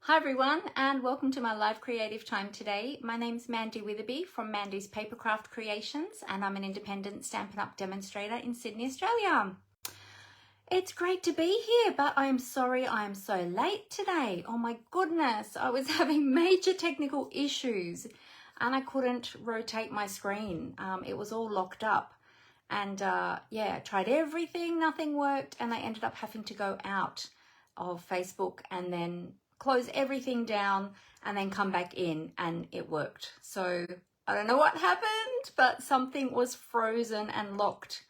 Hi everyone, and welcome to my live creative time today. My name's Mandy Witherby from Mandy's Papercraft Creations, and I'm an independent Stampin' Up! Demonstrator in Sydney, Australia. It's great to be here, but I'm sorry I am so late today. Oh my goodness, I was having major technical issues and I couldn't rotate my screen. It was all locked up. And yeah, tried everything, nothing worked, and I ended up having to go out of Facebook and then close everything down and then come back in, and it worked. So I don't know what happened, but something was frozen and locked.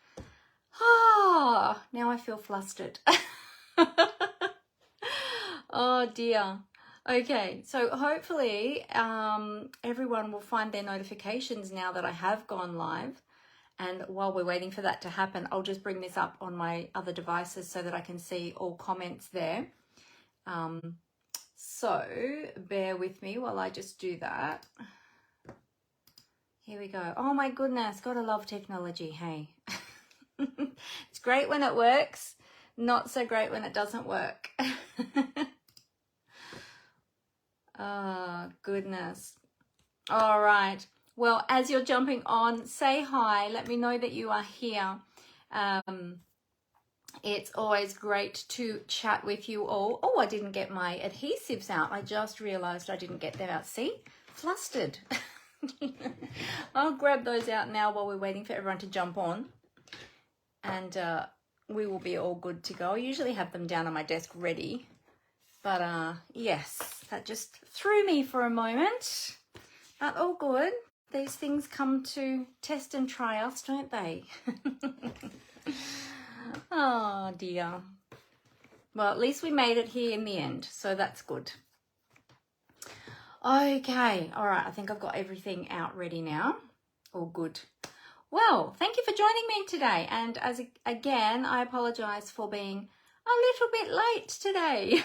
Now I feel flustered. Oh dear. Okay, so hopefully everyone will find their notifications now that I have gone live. And while we're waiting for that to happen, I'll just bring this up on my other devices so that I can see all comments there. So bear with me while I just do that. Here we go. Oh my goodness, gotta love technology, hey. It's great when it works, not so great when it doesn't work. Oh goodness. All right. Well, as you're jumping on, say hi. Let me know that you are here. It's always great to chat with you all. Oh, I didn't get my adhesives out. I just realized I didn't get them out. See? Flustered. I'll grab those out now while we're waiting for everyone to jump on. And we will be all good to go. I usually have them down on my desk ready. But yes, that just threw me for a moment. But all good. These things come to test and try us, don't they? Oh dear. Well, at least we made it here in the end, so that's good. Okay, all right, I think I've got everything out ready now. All good. Well, thank you for joining me today. And again, I apologize for being a little bit late today.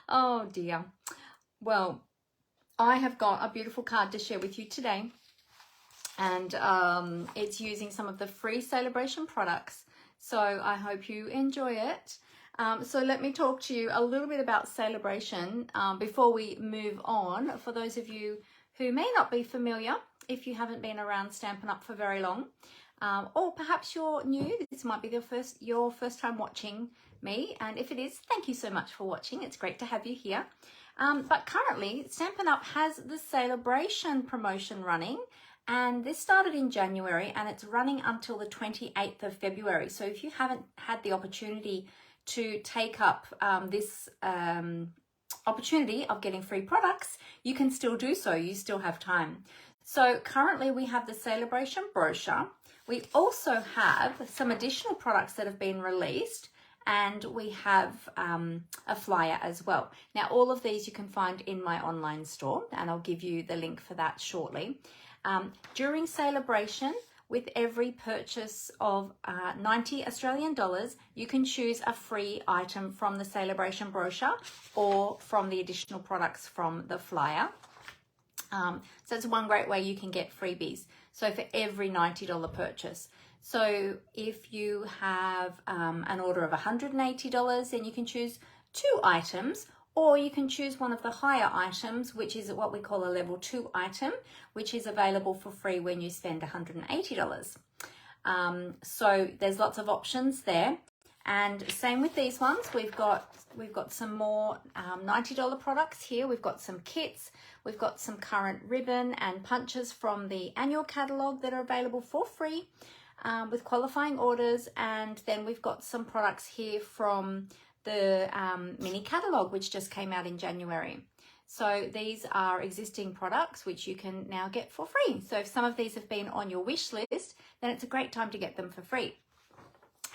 Oh dear. Well, I have got a beautiful card to share with you today. And it's using some of the free Sale-A-Bration products. So I hope you enjoy it. So let me talk to you a little bit about Sale-A-Bration before we move on. For those of you who may not be familiar, if you haven't been around Stampin' Up! For very long, or perhaps you're new, this might be your first time watching me. And if it is, thank you so much for watching. It's great to have you here. But currently, Stampin' Up! Has the Sale-A-Bration promotion running. And this started in January and it's running until the 28th of February. So if you haven't had the opportunity to take up this opportunity of getting free products, you can still do so. You still have time. So currently we have the Sale-A-Bration brochure. We also have some additional products that have been released, and we have a flyer as well. Now all of these you can find in my online store, and I'll give you the link for that shortly. During Sale-A-Bration, with every purchase of 90 Australian dollars, you can choose a free item from the Sale-A-Bration brochure or from the additional products from the flyer. So it's one great way you can get freebies. So for every $90 purchase. So if you have an order of $180, then you can choose 2 items. Or you can choose one of the higher items, which is what we call a level 2 item, which is available for free when you spend $180. So there's lots of options there. And same with these ones. We've got some more $90 products here. We've got some kits. We've got some current ribbon and punches from the annual catalogue that are available for free with qualifying orders. And then we've got some products here from the mini catalogue, which just came out in January. So these are existing products which you can now get for free. So if some of these have been on your wish list, then it's a great time to get them for free.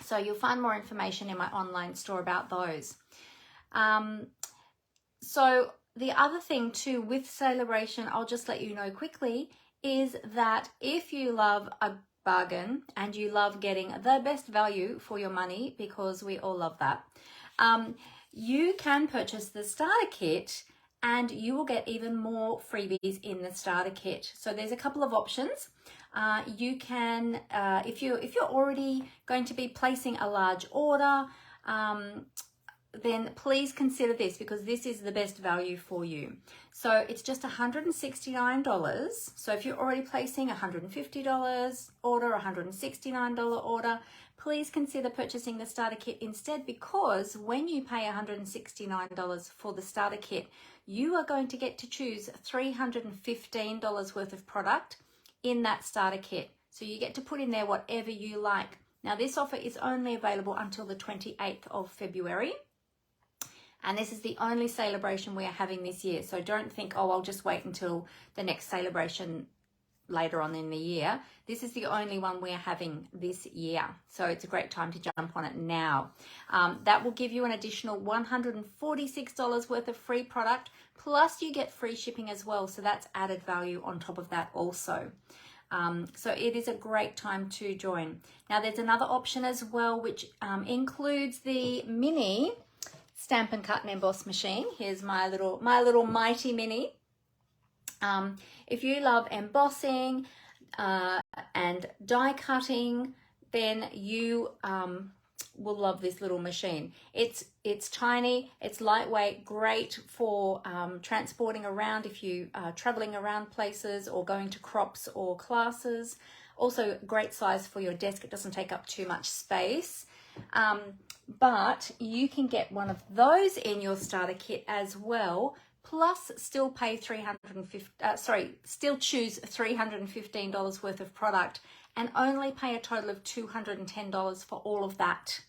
So you'll find more information in my online store about those. So the other thing too with Sale-A-Bration, I'll just let you know quickly, is that if you love a bargain and you love getting the best value for your money, because we all love that, you can purchase the starter kit and you will get even more freebies in the starter kit. So there's a couple of options. You can, if you're already going to be placing a large order, then please consider this, because this is the best value for you. So it's just $169. So if you're already placing $150 order, $169 order, please consider purchasing the starter kit instead, because when you pay $169 for the starter kit, you are going to get to choose $315 worth of product in that starter kit. So you get to put in there whatever you like. Now this offer is only available until the 28th of February. And this is the only Sale-A-Bration we are having this year. So don't think, oh, I'll just wait until the next Sale-A-Bration later on in the year. This is the only one we're having this year. So it's a great time to jump on it now. That will give you an additional $146 worth of free product, plus you get free shipping as well. So that's added value on top of that also. So it is a great time to join. Now there's another option as well, which includes the mini Stampin' Cut and Emboss machine. Here's my little mighty mini. If you love embossing and die cutting, then you will love this little machine. It's tiny, it's lightweight, great for transporting around if you are traveling around places or going to crops or classes. Also great size for your desk. It doesn't take up too much space. But you can get one of those in your starter kit as well, plus still pay still choose $315 worth of product and only pay a total of $210 for all of that.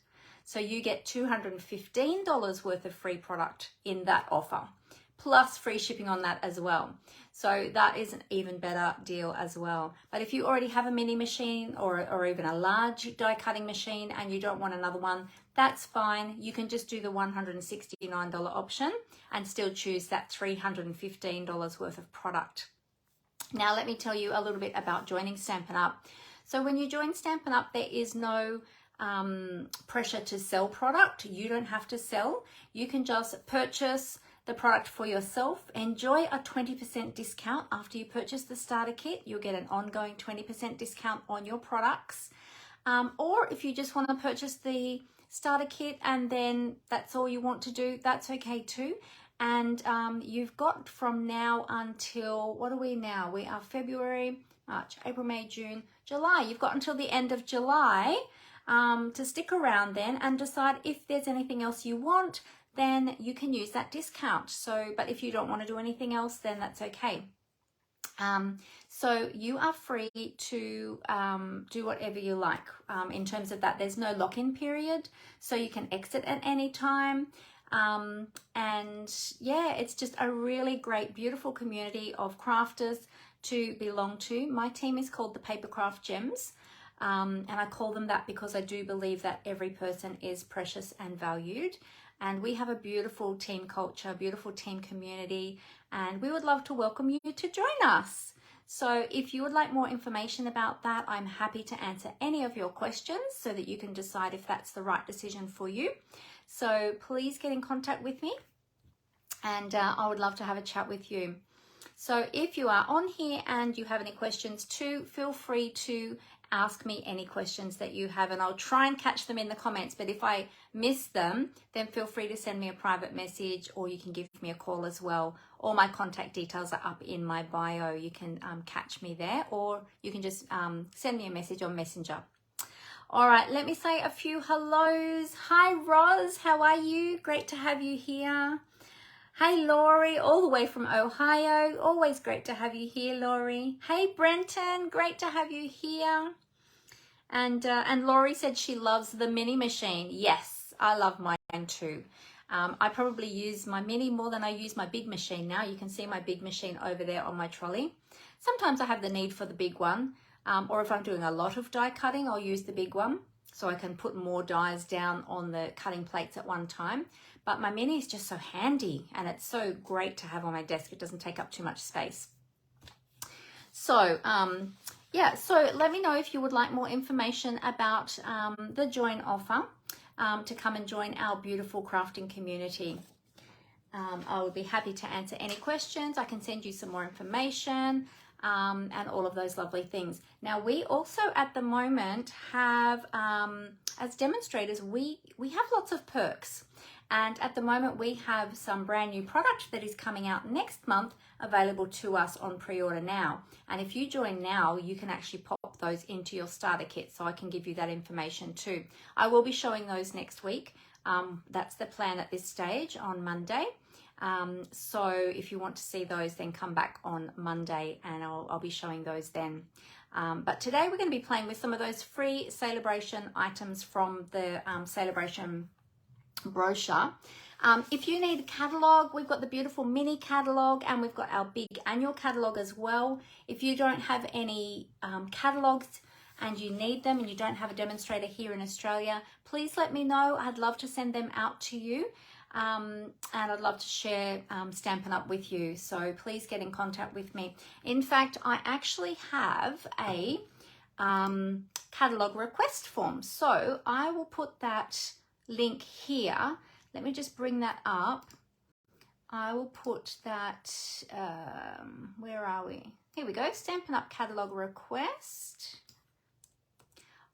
So you get $215 worth of free product in that offer, plus free shipping on that as well. So that is an even better deal as well. But if you already have a mini machine or even a large die cutting machine and you don't want another one, that's fine. You can just do the $169 option and still choose that $315 worth of product. Now let me tell you a little bit about joining Stampin' Up. So when you join Stampin' Up, there is no pressure to sell product. You don't have to sell. You can just purchase the product for yourself. Enjoy a 20% discount after you purchase the starter kit. You'll get an ongoing 20% discount on your products. Or if you just want to purchase the starter kit and then that's all you want to do, that's okay too. And you've got from now until, what are we now? We are February, March, April, May, June, July. You've got until the end of July to stick around then and decide if there's anything else you want, then you can use that discount. So, but if you don't want to do anything else, then that's okay. So you are free to do whatever you like in terms of that. There's no lock-in period, so you can exit at any time. And yeah, it's just a really great, beautiful community of crafters to belong to. My team is called the Paper Craft Gems. And I call them that because I do believe that every person is precious and valued. And we have a beautiful team culture, beautiful team community, and we would love to welcome you to join us. So if you would like more information about that, I'm happy to answer any of your questions so that you can decide if that's the right decision for you. So please get in contact with me, and I would love to have a chat with you. So if you are on here and you have any questions too, feel free to ask me any questions that you have, and I'll try and catch them in the comments. But if I miss them, then feel free to send me a private message, or you can give me a call as well. All my contact details are up in my bio. You can catch me there, or you can just send me a message on Messenger. All right, let me say a few hellos. Hi, Roz, how are you? Great to have you here. Hey, Laurie, all the way from Ohio. Always great to have you here, Laurie. Hey, Brenton, great to have you here. And Laurie said she loves the mini machine. Yes, I love mine too. I probably use my mini more than I use my big machine now. You can see my big machine over there on my trolley. Sometimes I have the need for the big one, or if I'm doing a lot of die cutting, I'll use the big one so I can put more dies down on the cutting plates at one time. But my mini is just so handy, and it's so great to have on my desk. It doesn't take up too much space. So yeah, so let me know if you would like more information about the join offer to come and join our beautiful crafting community. I would be happy to answer any questions. I can send you some more information and all of those lovely things. Now, we also at the moment have, as demonstrators, we have lots of perks. And at the moment we have some brand new product that is coming out next month available to us on pre-order now. And if you join now, you can actually pop those into your starter kit, so I can give you that information too. I will be showing those next week. That's the plan at this stage on Monday. So if you want to see those, then come back on Monday and I'll be showing those then. But today we're going to be playing with some of those free Sale-A-Bration items from the Sale-A-Bration brochure. If you need a catalogue, we've got the beautiful mini catalogue and we've got our big annual catalogue as well. If you don't have any catalogues and you need them and you don't have a demonstrator here in Australia, please let me know. I'd love to send them out to you. And I'd love to share Stampin' Up with you, so please get in contact with me. In fact, I actually have a catalogue request form, so I will put that link here. Let me just bring that up. I will put that, where are we? Here we go, Stampin' Up catalogue request.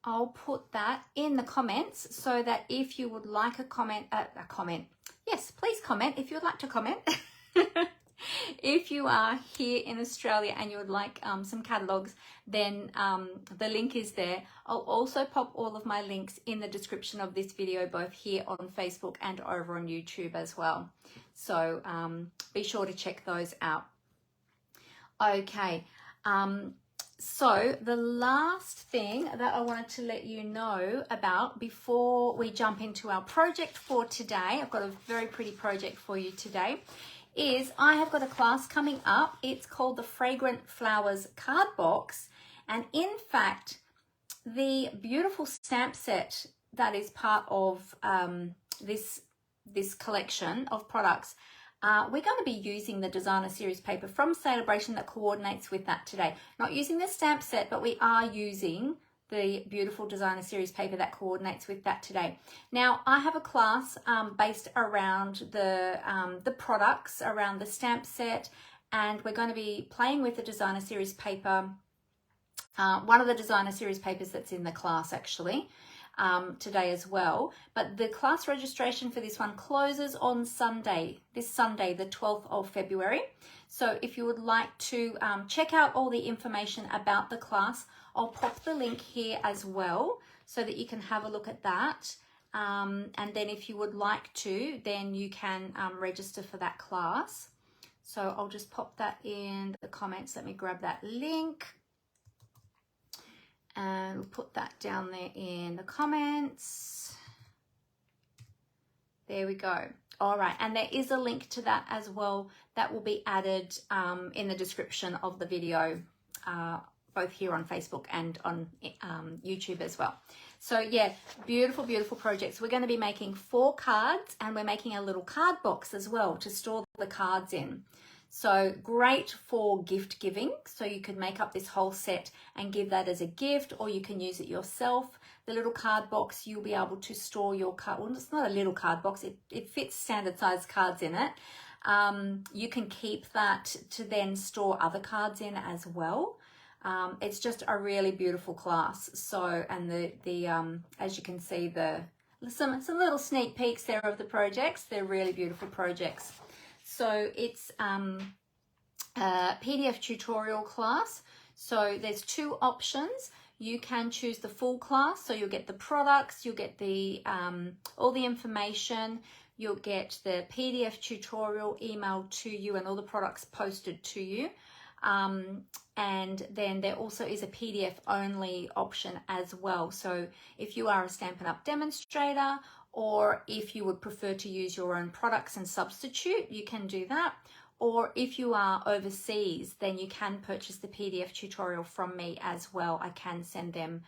I'll put that in the comments so that if you would like a comment, yes, please comment if you would like to comment. If you are here in Australia and you would like some catalogues, then the link is there. I'll also pop all of my links in the description of this video, both here on Facebook and over on YouTube as well. So be sure to check those out. Okay. So the last thing that I wanted to let you know about before we jump into our project for today, I've got a very pretty project for you today, is I have got a class coming up. It's called the Fragrant Flowers Card Box. And in fact, the beautiful stamp set that is part of this collection of products, we're going to be using the designer series paper from Sale-A-Bration that coordinates with that today. Not using the stamp set, but we are using the beautiful designer series paper that coordinates with that today. Now, I have a class based around the products, around the stamp set, and we're going to be playing with the designer series paper, one of the designer series papers that's in the class actually. Today as well, but the class registration for this one closes on Sunday, this Sunday, the 12th of February. So if you would like to check out all the information about the class, I'll pop the link here as well so that you can have a look at that. And then if you would like to, then you can register for that class. So I'll just pop that in the comments. Let me grab that link. And we'll put that down there in the comments. There we go. All right, and there is a link to that as well that will be added in the description of the video, both here on Facebook and on YouTube as well. So yeah, beautiful, beautiful projects. We're going to be making 4 cards and we're making a little card box as well to store the cards in. So great for gift giving. So you could make up this whole set and give that as a gift, or you can use it yourself. The little card box, you'll be able to store your card. Well, it's not a little card box. It fits standard size cards in it. You can keep that to then store other cards in as well. It's just a really beautiful class. So, and the as you can see, some little sneak peeks there of the projects. They're really beautiful projects. So it's a PDF tutorial class. So there's 2 options. You can choose the full class, so you'll get the products, you'll get the all the information, you'll get the PDF tutorial emailed to you and all the products posted to you. And then there also is a PDF only option as well. So if you are a Stampin' Up demonstrator, or if you would prefer to use your own products and substitute, you can do that. Or if you are overseas, then you can purchase the PDF tutorial from me as well. I can send them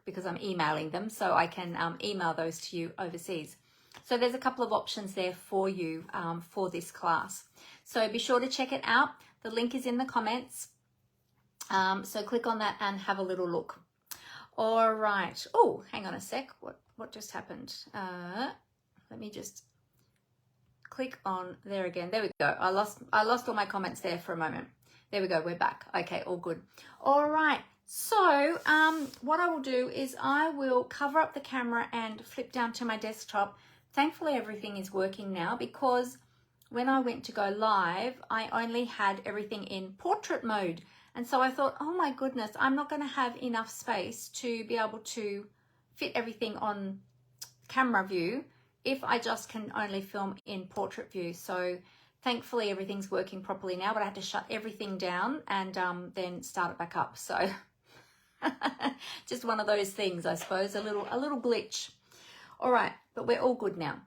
because I'm emailing them, so I can email those to you overseas. So there's a couple of options there for you for this class. So be sure to check it out. The link is in the comments. So click on that and have a little look. All right. Oh, hang on a sec. What just happened? Let me just click on there again. There we go. I lost all my comments there for a moment. There we go. We're back. Okay, all good. All right. So what I will do is I will cover up the camera and flip down to my desktop. thankfully everything is working now, because when I went to go live, I only had everything in portrait mode. And so I thought, oh my goodness, I'm not going to have enough space to be able to fit everything on camera view if I just can only film in portrait view. So thankfully everything's working properly now, but I had to shut everything down and then start it back up. So just one of those things, I suppose, a little glitch. All right, but we're all good now.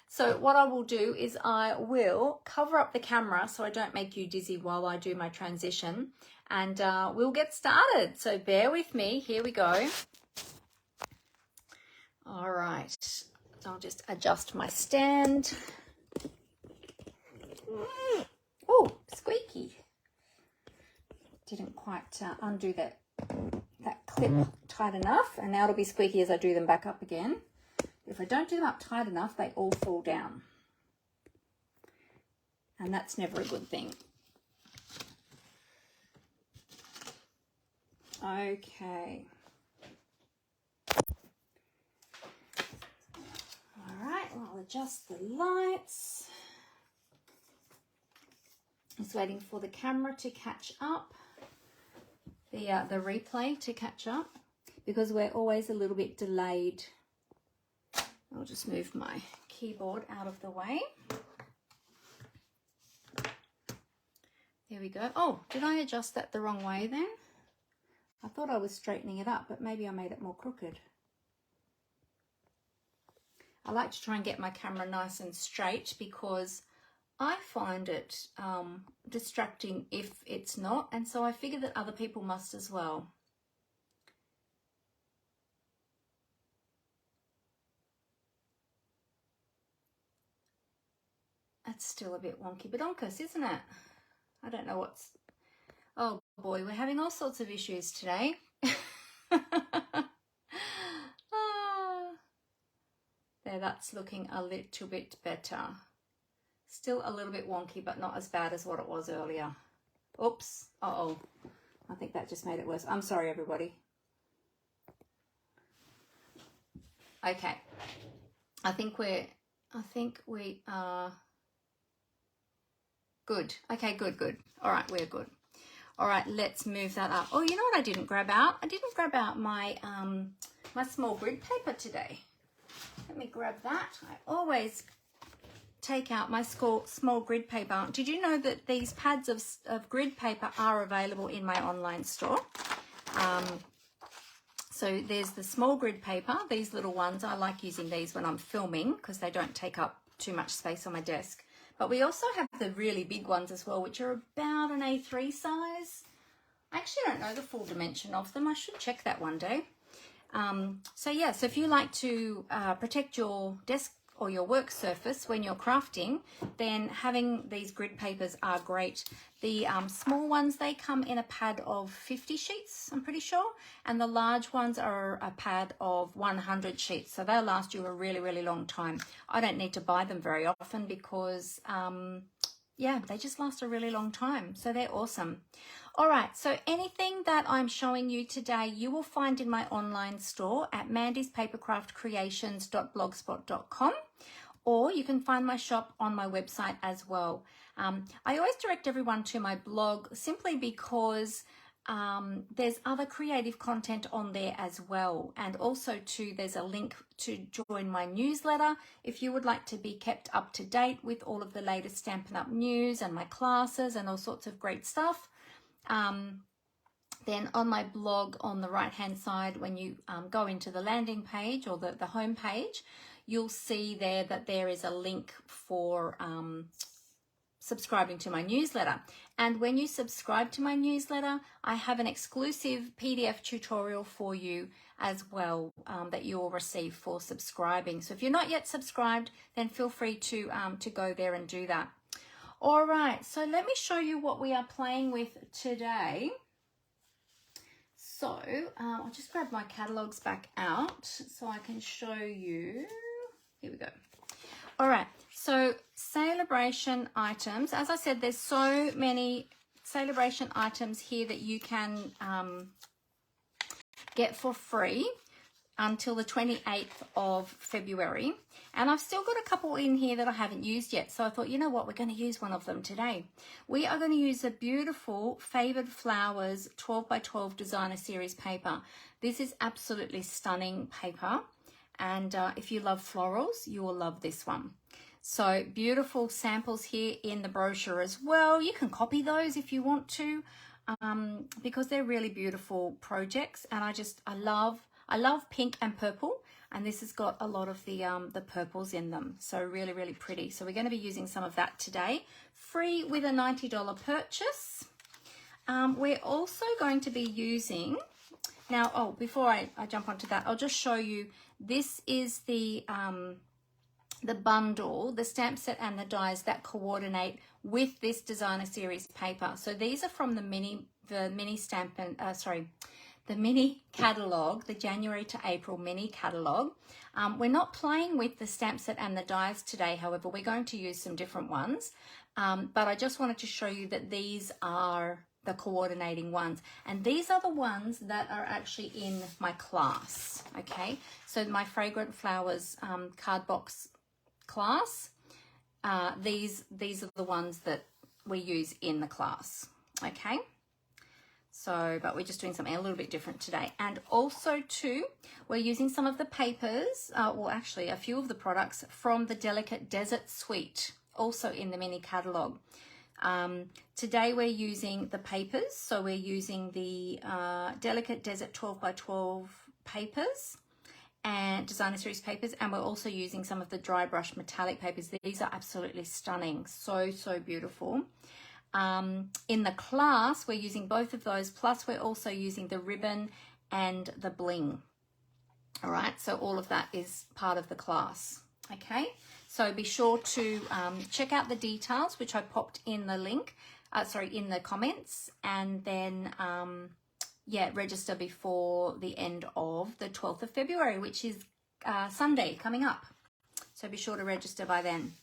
So what I will do is I will cover up the camera so I don't make you dizzy while I do my transition, and we'll get started. So bear with me. Here we go. All right, I'll just adjust my stand. Oh, squeaky. Didn't quite undo that clip tight enough, and now it'll be squeaky as I do them back up again. If I don't do them up tight enough, they all fall down. And that's never a good thing. Okay. All right, well, I'll adjust the lights. Just waiting for the camera to catch up, the replay to catch up, because we're always a little bit delayed. I'll just move my keyboard out of the way. There we go. Oh, did I adjust that the wrong way then? I thought I was straightening it up, but maybe I made it more crooked. I like to try and get my camera nice and straight because I find it distracting if it's not, and so I figure that other people must as well. That's still a bit wonky badonkers, isn't it? I don't know what's... Oh boy, we're having all sorts of issues today. There, that's looking a little bit better. Still a little bit wonky, but not as bad as what it was earlier. Oops. Uh-oh. I think that just made it worse. I'm sorry, everybody. Okay. I think we are good. Okay, good. All right, we're good. All right, let's move that up. Oh, you know what I didn't grab out? I didn't grab out my my small grid paper today. Let me grab that. I always take out my small grid paper. Did you know that these pads of grid paper are available in my online store? So there's the small grid paper, these little ones. I like using these when I'm filming because they don't take up too much space on my desk. But we also have the really big ones as well, which are about an A3 size. I actually don't know the full dimension of them. I should check that one day. So yeah, so if you like to protect your desk or your work surface when you're crafting, then having these grid papers are great. The small ones, they come in a pad of 50 sheets, I'm pretty sure, and the large ones are a pad of 100 sheets, so they'll last you a really, really long time. I don't need to buy them very often because, yeah, they just last a really long time, so they're awesome. All right, so anything that I'm showing you today, you will find in my online store at mandyspapercraftcreations.blogspot.com, or you can find my shop on my website as well. I always direct everyone to my blog simply because there's other creative content on there as well, and also too there's a link to join my newsletter if you would like to be kept up to date with all of the latest Stampin' Up! News and my classes and all sorts of great stuff. Then on my blog on the right hand side, when you go into the landing page or the home page, you'll see there that there is a link for subscribing to my newsletter. And when you subscribe to my newsletter, I have an exclusive PDF tutorial for you as well that you will receive for subscribing. So if you're not yet subscribed, then feel free to go there and do that. All right, so let me show you what we are playing with today. So I'll just grab my catalogs back out so I can show you. Here we go. All right, so Sale-A-Bration items. As I said, there's so many Sale-A-Bration items here that you can get for free. until the 28th of February. And I've still got a couple in here that I haven't used yet. So I thought, you know what, we're going to use one of them today. We are going to use a beautiful Favoured Flowers 12 by 12 Designer Series paper. This is absolutely stunning paper. And if you love florals, you will love this one. So beautiful samples here in the brochure as well. You can copy those if you want to, because they're really beautiful projects. And I love pink and purple, and this has got a lot of the purples in them. So really, really pretty. So we're going to be using some of that today, free with a $90 purchase. We're also going to be using, now, oh, before I jump onto that, I'll just show you, this is the bundle, the stamp set and the dies that coordinate with this Designer Series paper. So these are from the mini Stampin', the mini catalogue, the January to April mini catalogue. We're not playing with the stamp set and the dies today, however, we're going to use some different ones. But I just wanted to show you that these are the coordinating ones, and these are the ones that are actually in my class. Okay, so my Fragrant Flowers card box class, these are the ones that we use in the class. Okay, so but we're just doing something a little bit different today. And also too, we're using some of the papers, well actually a few of the products from the Delicate Desert Suite, also in the mini catalogue. Today we're using the papers, so we're using the Delicate Desert 12 by 12 papers and Designer Series papers, and we're also using some of the dry brush metallic papers. These are absolutely stunning, so beautiful. In the class we're using both of those, plus we're also using the ribbon and the bling. All right, so all of that is part of the class. Okay, so be sure to check out the details, which I popped in the link, in the comments, and then yeah, register before the end of the 12th of February, which is Sunday coming up. So be sure to register by then.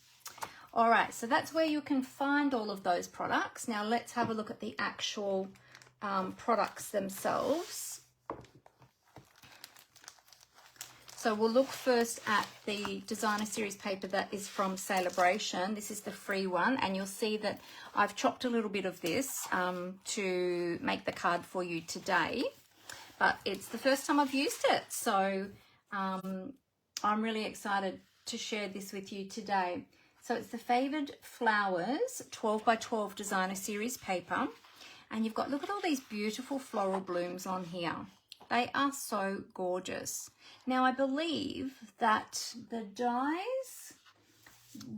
All right, so that's where you can find all of those products. Now let's have a look at the actual products themselves. So we'll look first at the Designer Series paper that is from Sale-A-Bration. This is the free one, and you'll see that I've chopped a little bit of this to make the card for you today. But it's the first time I've used it, so I'm really excited to share this with you today. So it's the Favoured Flowers 12 by 12 Designer Series paper, and you've got, look at all these beautiful floral blooms on here. They are so gorgeous. Now I believe that the dies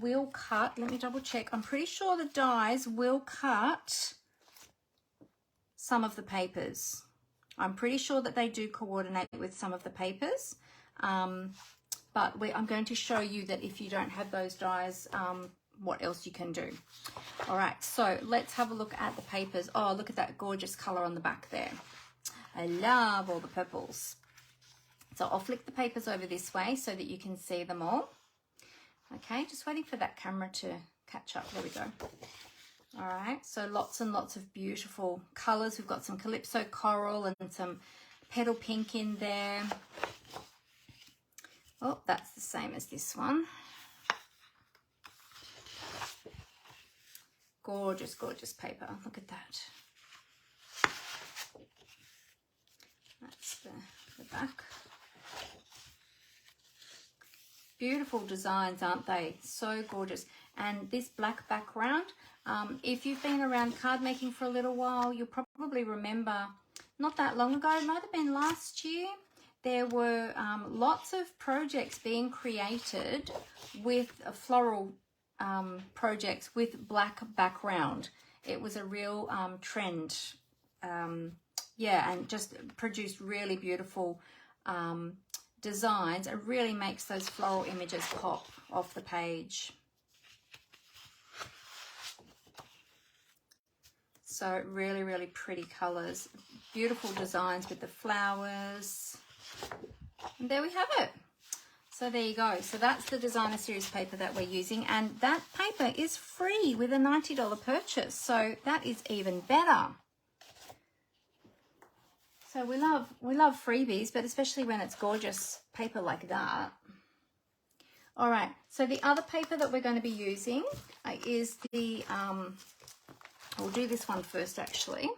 will cut, let me double check, I'm pretty sure the dies will cut some of the papers. I'm pretty sure that they do coordinate with some of the papers, but I'm going to show you that if you don't have those dies, what else you can do. All right, so let's have a look at the papers. Oh, look at that gorgeous color on the back there. I love all the purples. So I'll flick the papers over this way so that you can see them all. Okay, just waiting for that camera to catch up. There we go. All right, so lots and lots of beautiful colors. We've got some Calypso Coral and some Petal Pink in there. Oh, that's the same as this one. Gorgeous, gorgeous paper. Look at that. That's the back. Beautiful designs, aren't they? So gorgeous. And this black background, if you've been around card making for a little while, you'll probably remember not that long ago, it might have been last year, there were lots of projects being created with floral projects with black background. It was a real trend. Yeah, and just produced really beautiful designs. It really makes those floral images pop off the page. So really, really pretty colors, beautiful designs with the flowers. And there we have it. So there you go. So that's the Designer Series paper that we're using, and that paper is free with a $90 purchase. So that is even better. So we love freebies, but especially when it's gorgeous paper like that. All right, so the other paper that we're going to be using is the, we'll do this one first actually.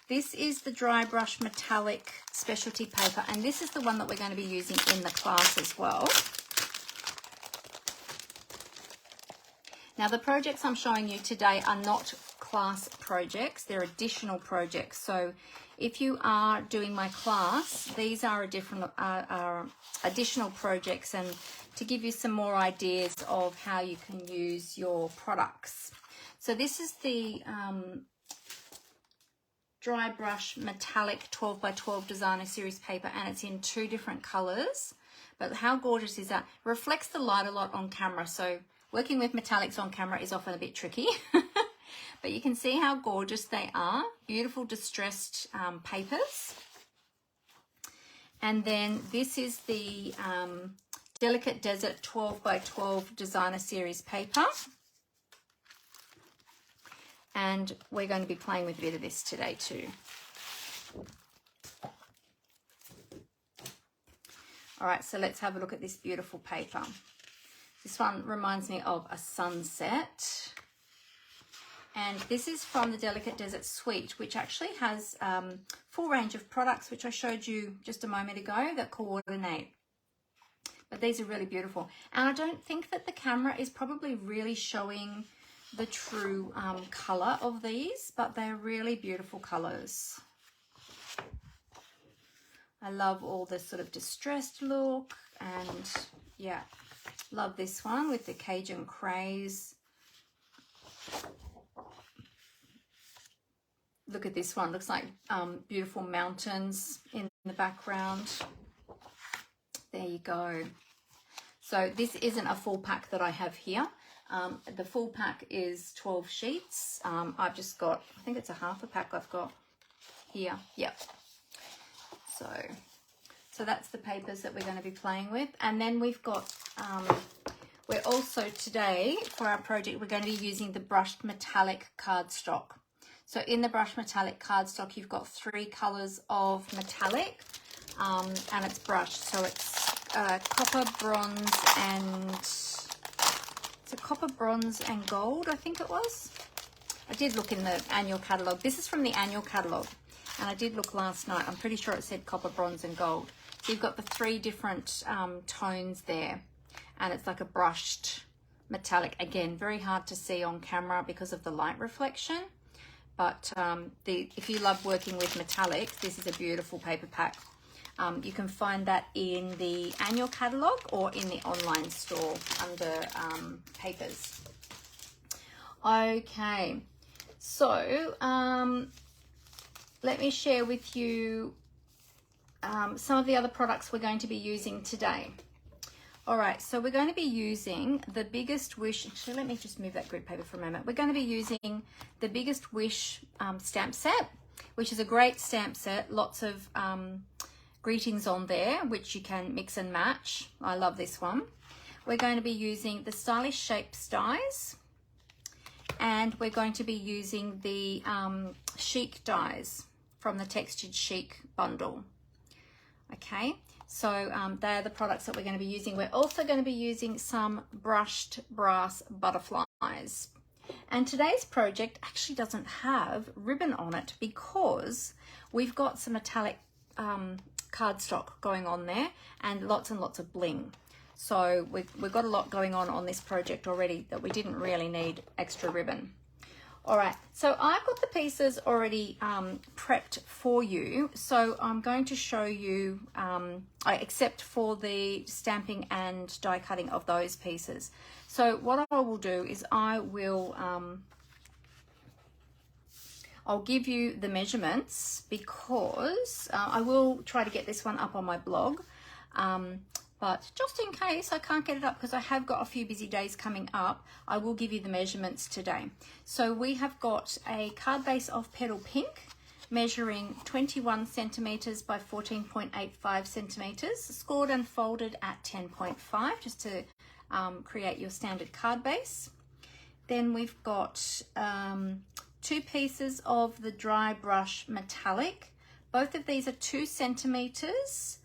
This is the dry brush metallic specialty paper, and this is the one that we're going to be using in the class as well. Now the projects I'm showing you today are not class projects, they're additional projects. So if you are doing my class, these are additional projects, and to give you some more ideas of how you can use your products. So this is the dry brush metallic 12 by 12 designer series paper, and it's in 2 different colors. But how gorgeous is that? It reflects the light a lot on camera, so working with metallics on camera is often a bit tricky. But you can see how gorgeous they are. Beautiful distressed papers. And then this is the Delicate Desert 12 by 12 designer series paper. And we're going to be playing with a bit of this today too. All right, so let's have a look at this beautiful paper. This one reminds me of a sunset. And this is from the Delicate Desert Suite, which actually has full range of products, which I showed you just a moment ago, that coordinate. But these are really beautiful. And I don't think that the camera is probably really showing the true color of these, but they're really beautiful colors. I love all this sort of distressed look, and yeah, love this one with the Cajun craze. Look at this one, looks like beautiful mountains in the background. There you go. So this isn't a full pack that I have here. The full pack is 12 sheets. I've just got, I think it's a half a pack I've got here. Yep. So that's the papers that we're going to be playing with. And then we've got, we're also today for our project, we're going to be using the brushed metallic cardstock. So in the brushed metallic cardstock, you've got 3 colors of metallic, and it's brushed. So it's copper, bronze, and it's a copper, bronze, and gold, I think it was. I did look in the annual catalogue. This is from the annual catalogue, and I did look last night. I'm pretty sure it said copper, bronze, and gold. So you've got the 3 different tones there, and it's like a brushed metallic. Again, very hard to see on camera because of the light reflection. But if you love working with metallics, this is a beautiful paper pack. You can find that in the annual catalogue or in the online store under papers. Okay, so let me share with you some of the other products we're going to be using today. All right, so we're going to be using the Biggest Wish. Actually, let me just move that grid paper for a moment. We're going to be using the Biggest Wish stamp set, which is a great stamp set. Lots of greetings on there, which you can mix and match. I love this one. We're going to be using the Stylish Shapes dies, and we're going to be using the Chic dies from the Textured Chic bundle. Okay. So they are the products that we're going to be using. We're also going to be using some brushed brass butterflies. And today's project actually doesn't have ribbon on it because we've got some metallic cardstock going on there and lots of bling. So we've got a lot going on this project already that we didn't really need extra ribbon. All right, so I've got the pieces already prepped for you. So I'm going to show you, except for the stamping and die cutting of those pieces. So what I will do is I will, I'll give you the measurements because I will try to get this one up on my blog. But just in case I can't get it up because I have got a few busy days coming up, I will give you the measurements today. So we have got a card base of Petal Pink measuring 21 centimeters by 14.85 centimeters, scored and folded at 10.5 just to create your standard card base. Then we've got 2 pieces of the Dry Brush Metallic Both of these are 2 centimeters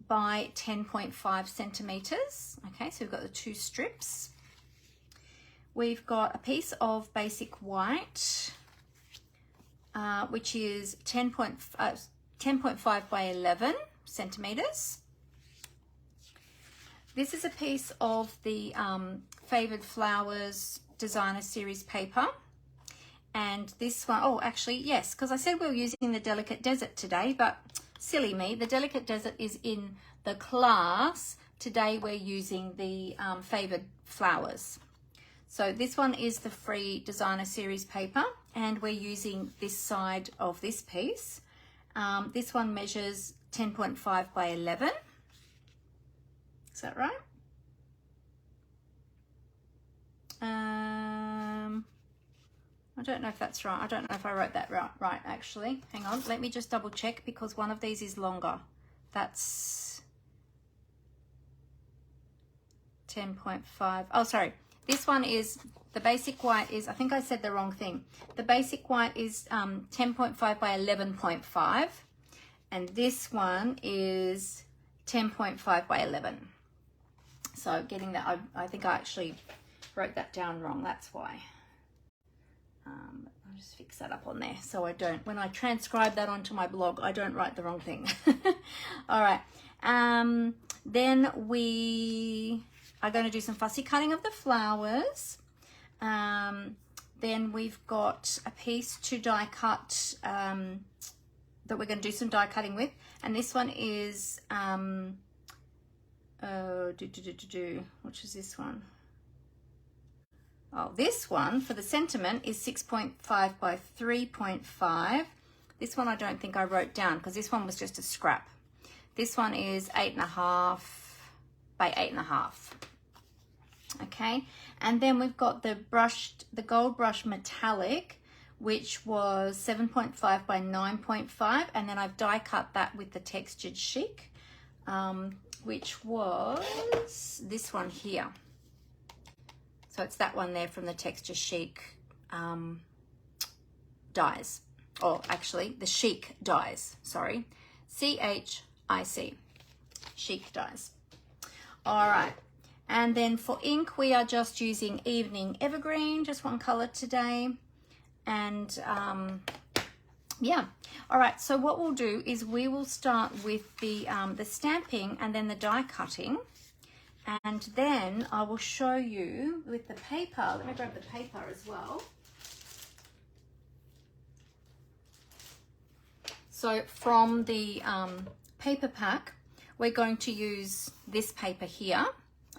by 10.5 centimeters. Okay, so we've got the 2 strips. We've got a piece of basic white, which is 10.5 by 11 centimeters. This is a piece of the Favoured Flowers Designer Series paper. And this one, oh, actually, yes, because I said we were using the Delicate Desert today, but silly me, the Delicate Desert is in the class. Today we're using the Favoured Flowers. So this one is the free Designer Series paper, and we're using this side of this piece. This one measures 10.5 by 11. Is that right? I don't know if that's right. I don't know if I wrote that right actually. Hang on, let me just double check, because one of these is longer. That's 10.5. Oh, sorry. This one is, the basic white is, I think I said the wrong thing. The basic white is 10.5 by 11.5. And this one is 10.5 by 11. So getting that, I think I actually wrote that down wrong. That's why. I'll just fix that up on there so I don't, when I transcribe that onto my blog, I don't write the wrong thing. All right. Then we are going to do some fussy cutting of the flowers. Then we've got a piece to die cut that we're going to do some die cutting with. And this one is, which is this one? Oh, this one for the sentiment is 6.5 by 3.5. This one I don't think I wrote down because this one was just a scrap. This one is 8.5 by 8.5. Okay, and then we've got the gold brush metallic, which was 7.5 by 9.5, and then I've die cut that with the textured chic, which was this one here. So it's that one there from the Texture Chic dies, or actually the Chic Dies, sorry, C-H-I-C, Chic Dies. All right, and then for ink, we are just using Evening Evergreen, just one color today. And yeah, all right, so what we'll do is we will start with the stamping and then the die cutting. And then I will show you with the paper. Let me grab the paper as well. So from the paper pack, we're going to use this paper here.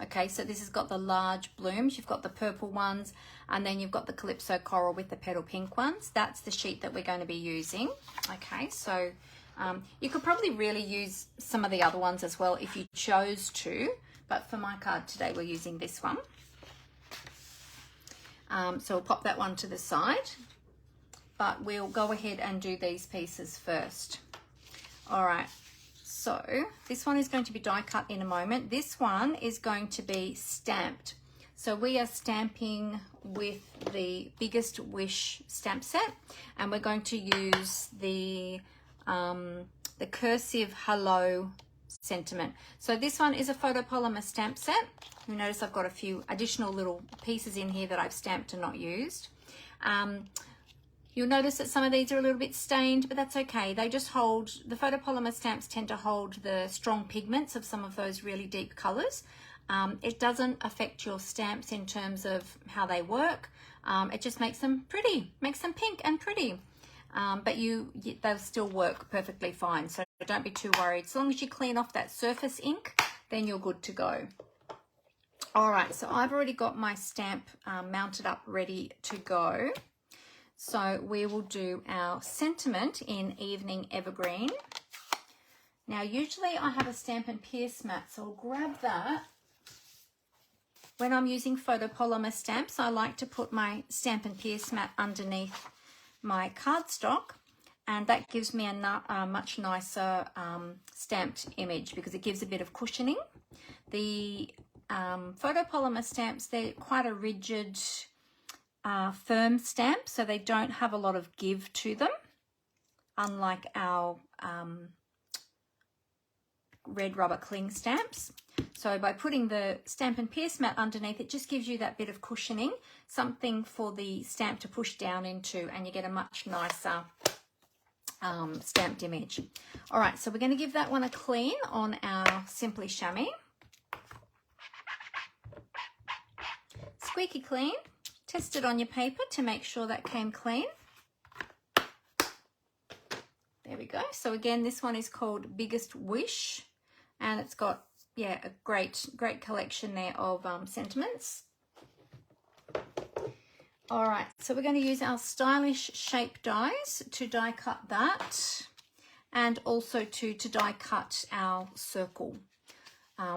Okay, so this has got the large blooms. You've got the purple ones, and then you've got the Calypso Coral with the petal pink ones. That's the sheet that we're going to be using. Okay, so you could probably really use some of the other ones as well if you chose to. But for my card today, we're using this one. So we'll pop that one to the side. But we'll go ahead and do these pieces first. All right. So this one is going to be die cut in a moment. This one is going to be stamped. So we are stamping with the Biggest Wish stamp set. And we're going to use the Cursive Hello sentiment. So this one is a photopolymer stamp set. You notice I've got a few additional little pieces in here that I've stamped and not used. You'll notice that some of these are a little bit stained, but that's okay. They just hold, the photopolymer stamps tend to hold the strong pigments of some of those really deep colors. It doesn't affect your stamps in terms of how they work. It just makes them pretty, makes them pink and pretty. But they'll still work perfectly fine. So don't be too worried. As long as you clean off that surface ink, then you're good to go. All right, so I've already got my stamp mounted up, ready to go. So we will do our sentiment in Evening Evergreen. Now, usually I have a Stampin' Pierce mat, so I'll grab that. When I'm using photopolymer stamps, I like to put my Stampin' Pierce mat underneath my cardstock, and that gives me a much nicer stamped image because it gives a bit of cushioning. The photopolymer stamps, they're quite a rigid, firm stamp, so they don't have a lot of give to them. unlike our red rubber cling stamps. So by putting the Stampin' Pierce mat underneath, it just gives you that bit of cushioning, something for the stamp to push down into, and you get a much nicer stamped image. All right, so we're going to give that one a clean on our Simply Chamois. Squeaky clean. Test it on your paper to make sure that came clean. There we go. So again, this one is called Biggest Wish, and it's got, yeah, a great collection there of sentiments. All right, so we're going to use our stylish shape dies to die cut that, and also to die cut our circle.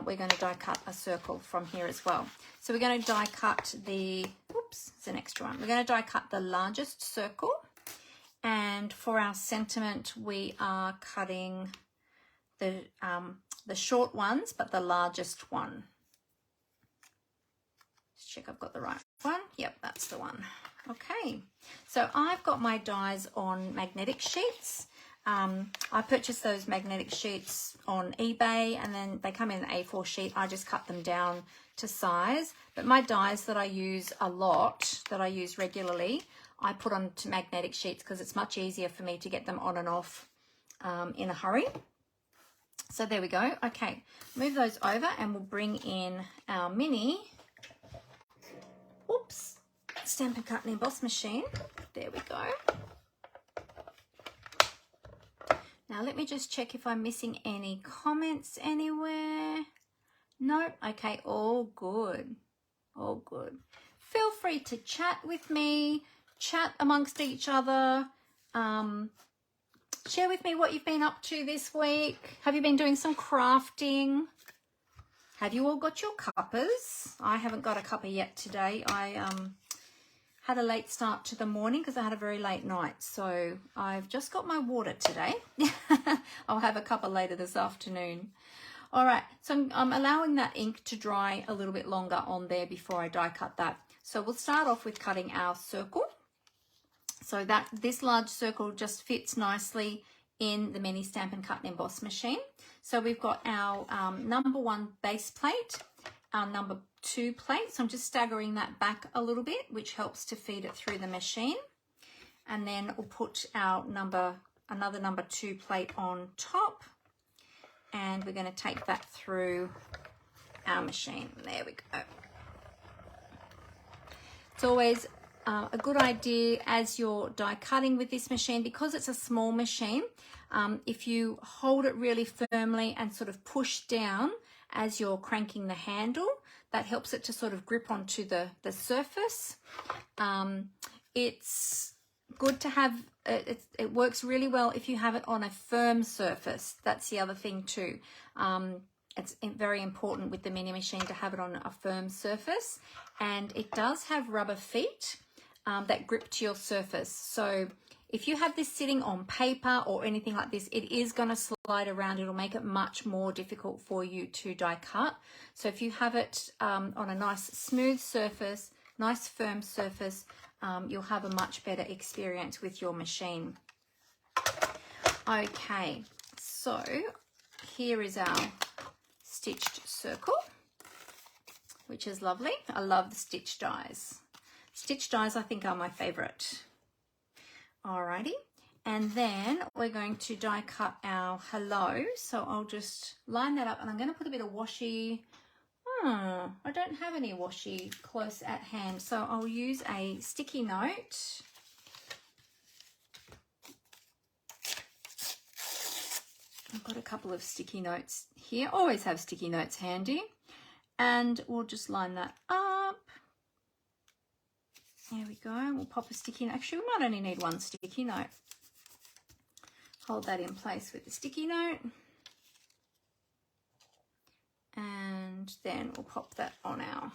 We're going to die cut a circle from here as well. So we're going to die cut the, oops, it's an extra one. We're going to die cut the largest circle, and for our sentiment, we are cutting the short ones, but the largest one. Check I've got the right one. Yep, that's the one. Okay, so I've got my dies on magnetic sheets. I purchased those magnetic sheets on eBay, and then they come in an A4 sheet. I just cut them down to size, but my dies that I use a lot, that I use regularly, I put onto magnetic sheets because it's much easier for me to get them on and off in a hurry. So there we go. Okay, move those over and we'll bring in our mini Stampin' Cut and Emboss machine. There we go. Now let me just check if I'm missing any comments anywhere. Nope. Okay, all good. All good. Feel free to chat with me, chat amongst each other. Share with me what you've been up to this week. Have you been doing some crafting? Have you all got your cuppers? I haven't got a cuppa yet today. I had a late start to the morning because I had a very late night. So I've just got my water today. I'll have a cuppa later this afternoon. All right, so I'm allowing that ink to dry a little bit longer on there before I die cut that. So we'll start off with cutting our circle. So that this large circle just fits nicely in the mini Stampin' Cut and Emboss machine. So we've got our number 1 base plate, our number 2 plate. So I'm just staggering that back a little bit, which helps to feed it through the machine. And then we'll put our another number 2 plate on top. And we're going to take that through our machine. There we go. It's always a good idea as you're die cutting with this machine, because it's a small machine, if you hold it really firmly and sort of push down as you're cranking the handle, that helps it to sort of grip onto the surface. It's good to have, it works really well if you have it on a firm surface. That's the other thing too. It's very important with the mini machine to have it on a firm surface, and it does have rubber feet that grip to your surface. So if you have this sitting on paper or anything like this, it is going to slide around. It'll make it much more difficult for you to die cut. So if you have it on a nice smooth surface, nice firm surface, you'll have a much better experience with your machine. Okay, so here is our stitched circle, which is lovely. I love the stitch dies. Stitch dies, I think, are my favorite. Alrighty, and then we're going to die cut our hello. So I'll just line that up, and I'm going to put a bit of washi. I don't have any washi close at hand, so I'll use a sticky note. I've got a couple of sticky notes here. Always have sticky notes handy. And we'll just line that up. There we go. We'll pop a sticky note. Actually, we might only need 1 sticky note. Hold that in place with the sticky note. And then we'll pop that on our...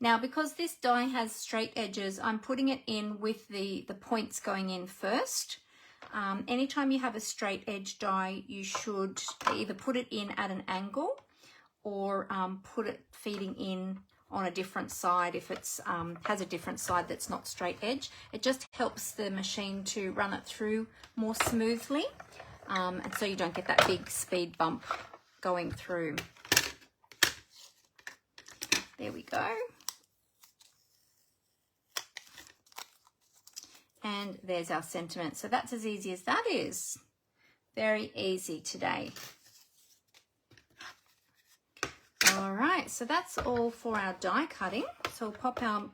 Now, because this die has straight edges, I'm putting it in with the points going in first. Anytime you have a straight edge die, you should either put it in at an angle or put it feeding in on a different side if it's has a different side that's not straight edge. It just helps the machine to run it through more smoothly, and so you don't get that big speed bump going through. There we go. And there's our sentiment. So that's as easy as that is. Very easy today. All right, so that's all for our die cutting. So we'll pop our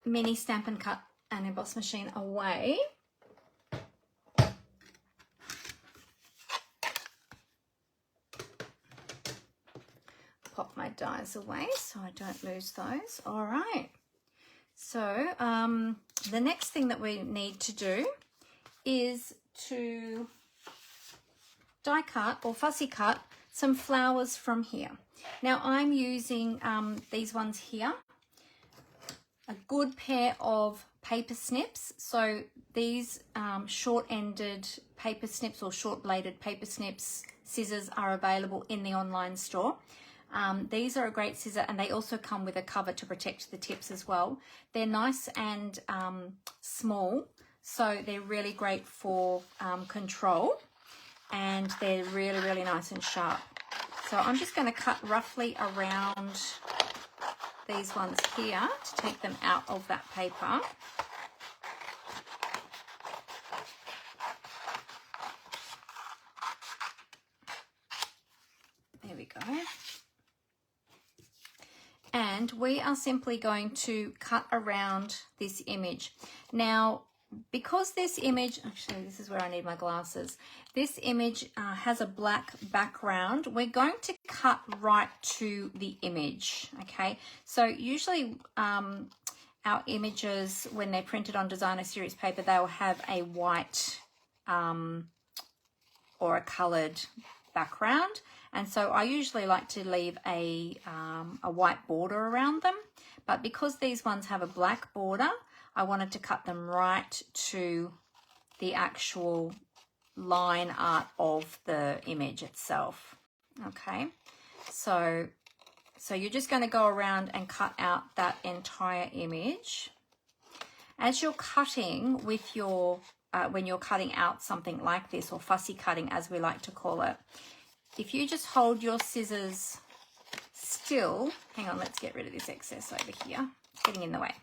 mini Stampin' Cut and Emboss machine away. Pop my dies away so I don't lose those. All right. So the next thing that we need to do is to die cut or fussy cut some flowers from here. Now I'm using these ones here, a good pair of paper snips. So these short-ended paper snips or short-bladed paper snips scissors are available in the online store. These are a great scissor, and they also come with a cover to protect the tips as well. They're nice and small, so they're really great for control, and they're really, really nice and sharp. So I'm just going to cut roughly around these ones here to take them out of that paper. There we go. And we are simply going to cut around this image. Now, because this image, actually this is where I need my glasses, this image has a black background, we're going to cut right to the image, okay? So usually our images, when they're printed on designer series paper, they'll have a white or a coloured background. And so I usually like to leave a white border around them. But because these ones have a black border, I wanted to cut them right to the actual line art of the image itself. Okay, so you're just going to go around and cut out that entire image. As you're cutting with your, when you're cutting out something like this, or fussy cutting as we like to call it, if you just hold your scissors still, hang on, let's get rid of this excess over here, it's getting in the way.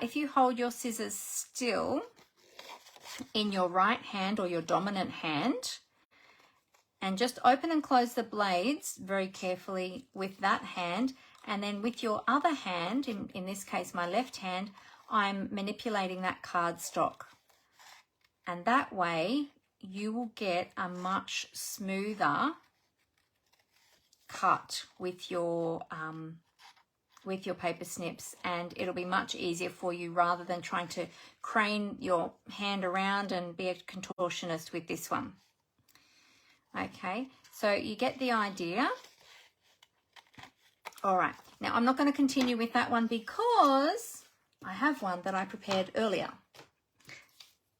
If you hold your scissors still in your right hand or your dominant hand, and just open and close the blades very carefully with that hand, and then with your other hand, in this case my left hand, I'm manipulating that cardstock. And that way you will get a much smoother cut with your paper snips, and it'll be much easier for you rather than trying to crane your hand around and be a contortionist with this one. Okay, so you get the idea. All right, now I'm not going to continue with that one because I have one that I prepared earlier.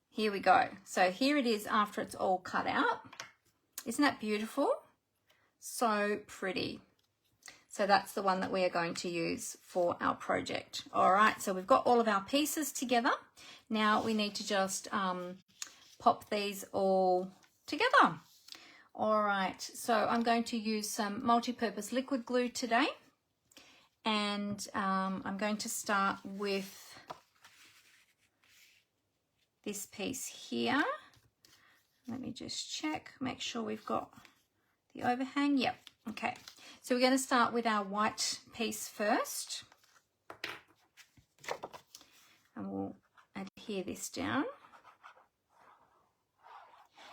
Here we go. So here it is after it's all cut out. Isn't that beautiful? So pretty. So that's the one that we are going to use for our project. All right, so we've got all of our pieces together. Now we need to just pop these all together. All right, so I'm going to use some multi-purpose liquid glue today. And I'm going to start with this piece here. Let me just check, make sure we've got the overhang. Yep, okay. So we're going to start with our white piece first. And we'll adhere this down.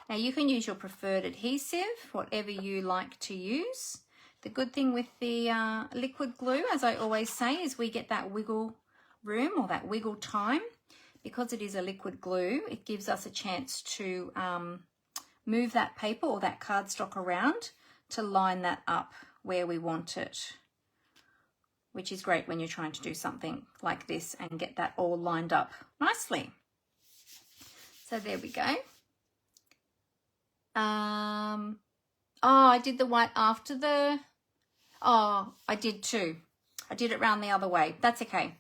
Now you can use your preferred adhesive, whatever you like to use. The good thing with the liquid glue, as I always say, is we get that wiggle room or that wiggle time. Because it is a liquid glue, it gives us a chance to move that paper or that cardstock around to line that up where we want it, which is great when you're trying to do something like this and get that all lined up nicely. So there we go. Oh, I did the white after the, oh, I did too. I did it round the other way. That's okay.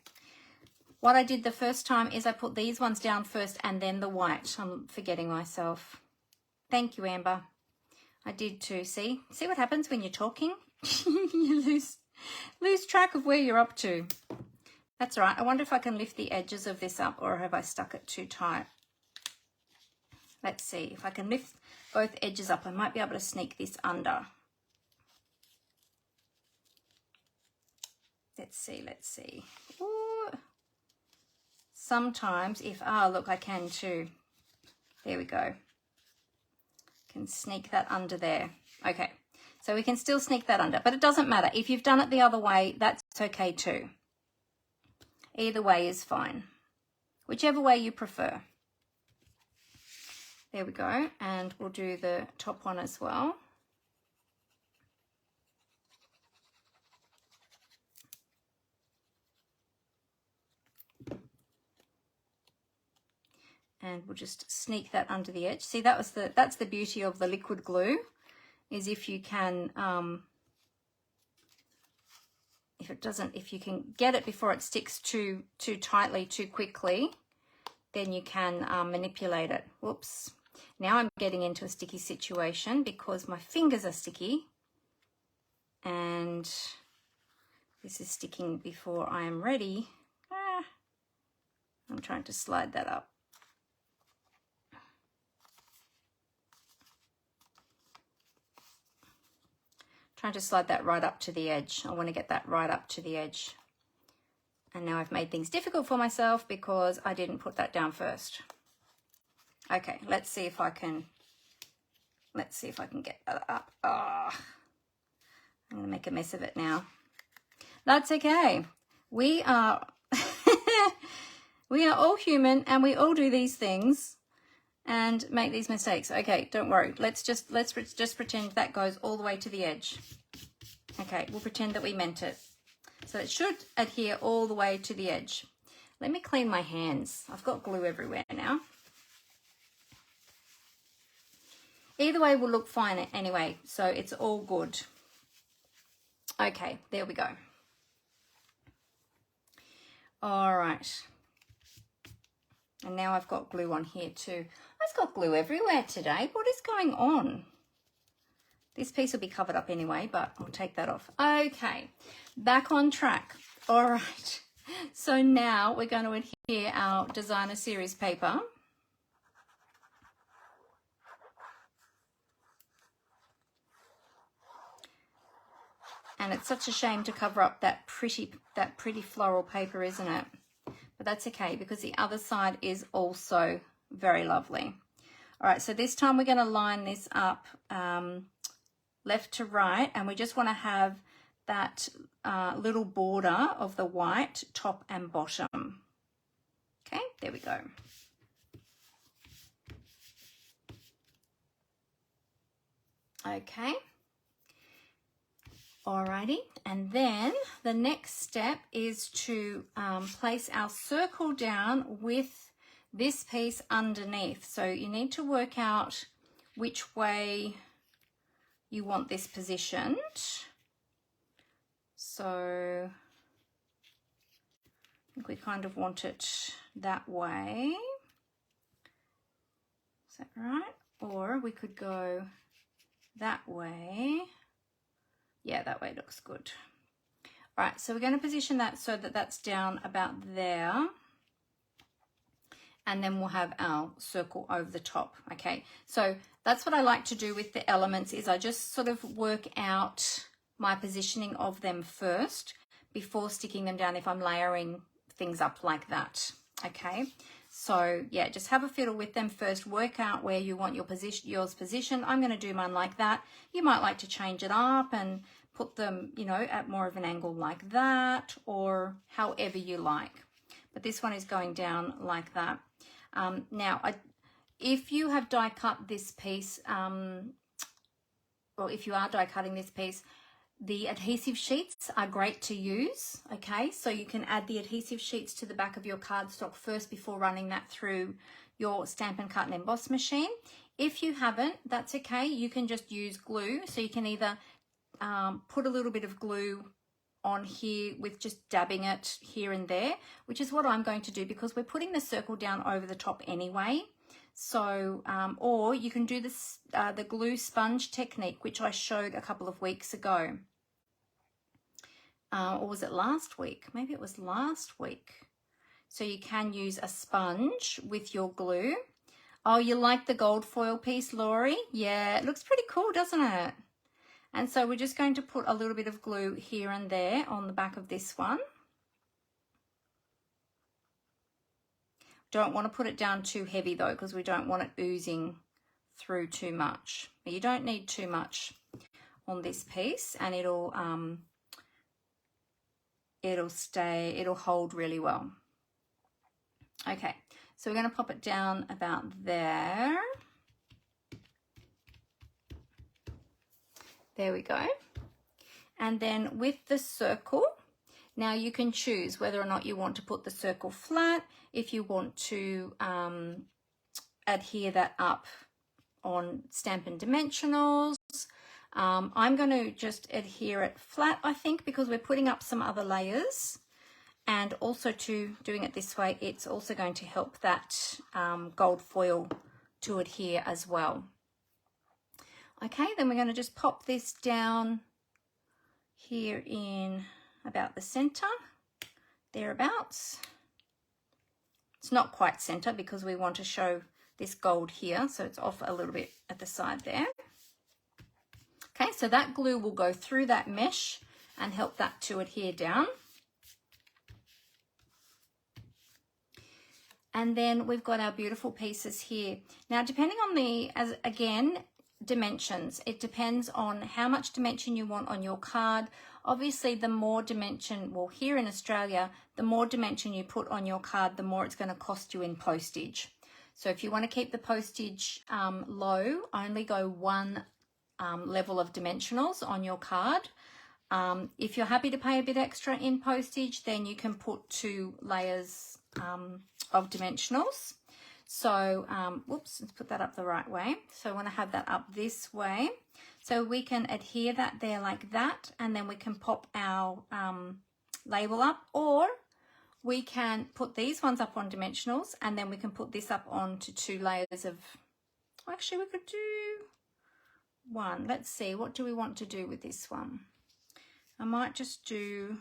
What I did the first time is I put these ones down first and then the white. I'm forgetting myself. Thank you, Amber. I did too. See what happens when you're talking? You lose track of where you're up to. That's all right. I wonder if I can lift the edges of this up, or have I stuck it too tight? Let's see. If I can lift both edges up, I might be able to sneak this under. Let's see. Ooh. Sometimes if, look, I can too. There we go. Can sneak that under there. Okay, so we can still sneak that under, but it doesn't matter. If you've done it the other way, that's okay too. Either way is fine. Whichever way you prefer. There we go, and we'll do the top one as well. And we'll just sneak that under the edge. See, that's the beauty of the liquid glue, is if you can, if you can get it before it sticks too tightly, too quickly, then you can manipulate it. Whoops. Now I'm getting into a sticky situation because my fingers are sticky and this is sticking before I am ready. I'm trying to slide that up. Trying to slide that right up to the edge. I want to get that right up to the edge. And now I've made things difficult for myself because I didn't put that down first. Okay, let's see if I can get that up. Oh, I'm going to make a mess of it now. That's okay. We are we are all human and we all do these things and make these mistakes. Okay, don't worry. Let's just pretend that goes all the way to the edge. Okay, we'll pretend that we meant it. So it should adhere all the way to the edge. Let me clean my hands. I've got glue everywhere now. Either way will look fine anyway, so it's all good. Okay, there we go. All right. And now I've got glue on here too. I've got glue everywhere today. What is going on? This piece will be covered up anyway, but I'll take that off. Okay, back on track. All right. So now we're going to adhere our designer series paper. And it's such a shame to cover up that pretty floral paper, isn't it? But that's okay because the other side is also very lovely. All right, so this time we're going to line this up left to right, and we just want to have that little border of the white top and bottom. Okay, there we go. Okay. Alrighty, and then the next step is to place our circle down with this piece underneath. So you need to work out which way you want this positioned. So I think we kind of want it that way. Is that right? Or we could go that way. Yeah, that way looks good. All right, so we're going to position that so that that's down about there. And then we'll have our circle over the top. Okay, so that's what I like to do with the elements, is I just sort of work out my positioning of them first before sticking them down if I'm layering things up like that. Okay, so yeah, just have a fiddle with them first, work out where you want yours positioned. I'm going to do mine like that. You might like to change it up and put them, you know, at more of an angle like that, or however you like. But this one is going down like that. Now, if you have die cut this piece, or if you are die cutting this piece, the adhesive sheets are great to use, okay? So you can add the adhesive sheets to the back of your cardstock first before running that through your Stampin' Cut and Emboss machine. If you haven't, that's okay. You can just use glue. So you can either put a little bit of glue on here with just dabbing it here and there, which is what I'm going to do because we're putting the circle down over the top anyway. So, or you can do this, the glue sponge technique, which I showed a couple of weeks ago. Or was it last week? Maybe it was last week. So you can use a sponge with your glue. Oh, you like the gold foil piece, Laurie? Yeah, it looks pretty cool, doesn't it? And so we're just going to put a little bit of glue here and there on the back of this one. Don't want to put it down too heavy though, because we don't want it oozing through too much. You don't need too much on this piece, and it'll hold really well. Okay, so we're going to pop it down about there. There we go. And then with the circle, now you can choose whether or not you want to put the circle flat, if you want to adhere that up on Stampin' Dimensionals. I'm going to just adhere it flat, I think, because we're putting up some other layers. And also doing it this way, it's also going to help that gold foil to adhere as well. Okay, then we're going to just pop this down here in about the center, thereabouts. It's not quite center because we want to show this gold here, so it's off a little bit at the side there. Okay, so that glue will go through that mesh and help that to adhere down. And then we've got our beautiful pieces here. Now, depending on the, again, dimensions, it depends on how much dimension you want on your card. Obviously, the more dimension, well, here in Australia, the more dimension you put on your card, the more it's going to cost you in postage. So if you want to keep the postage low, only go one level of dimensionals on your card. If you're happy to pay a bit extra in postage, then you can put 2 layers of dimensionals. So, whoops, let's put that up the right way. So I want to have that up this way. So we can adhere that there like that, and then we can pop our label up, or we can put these ones up on dimensionals, and then we can put this up onto 2 layers of, actually we could do 1. Let's see, what do we want to do with this one? I might just do,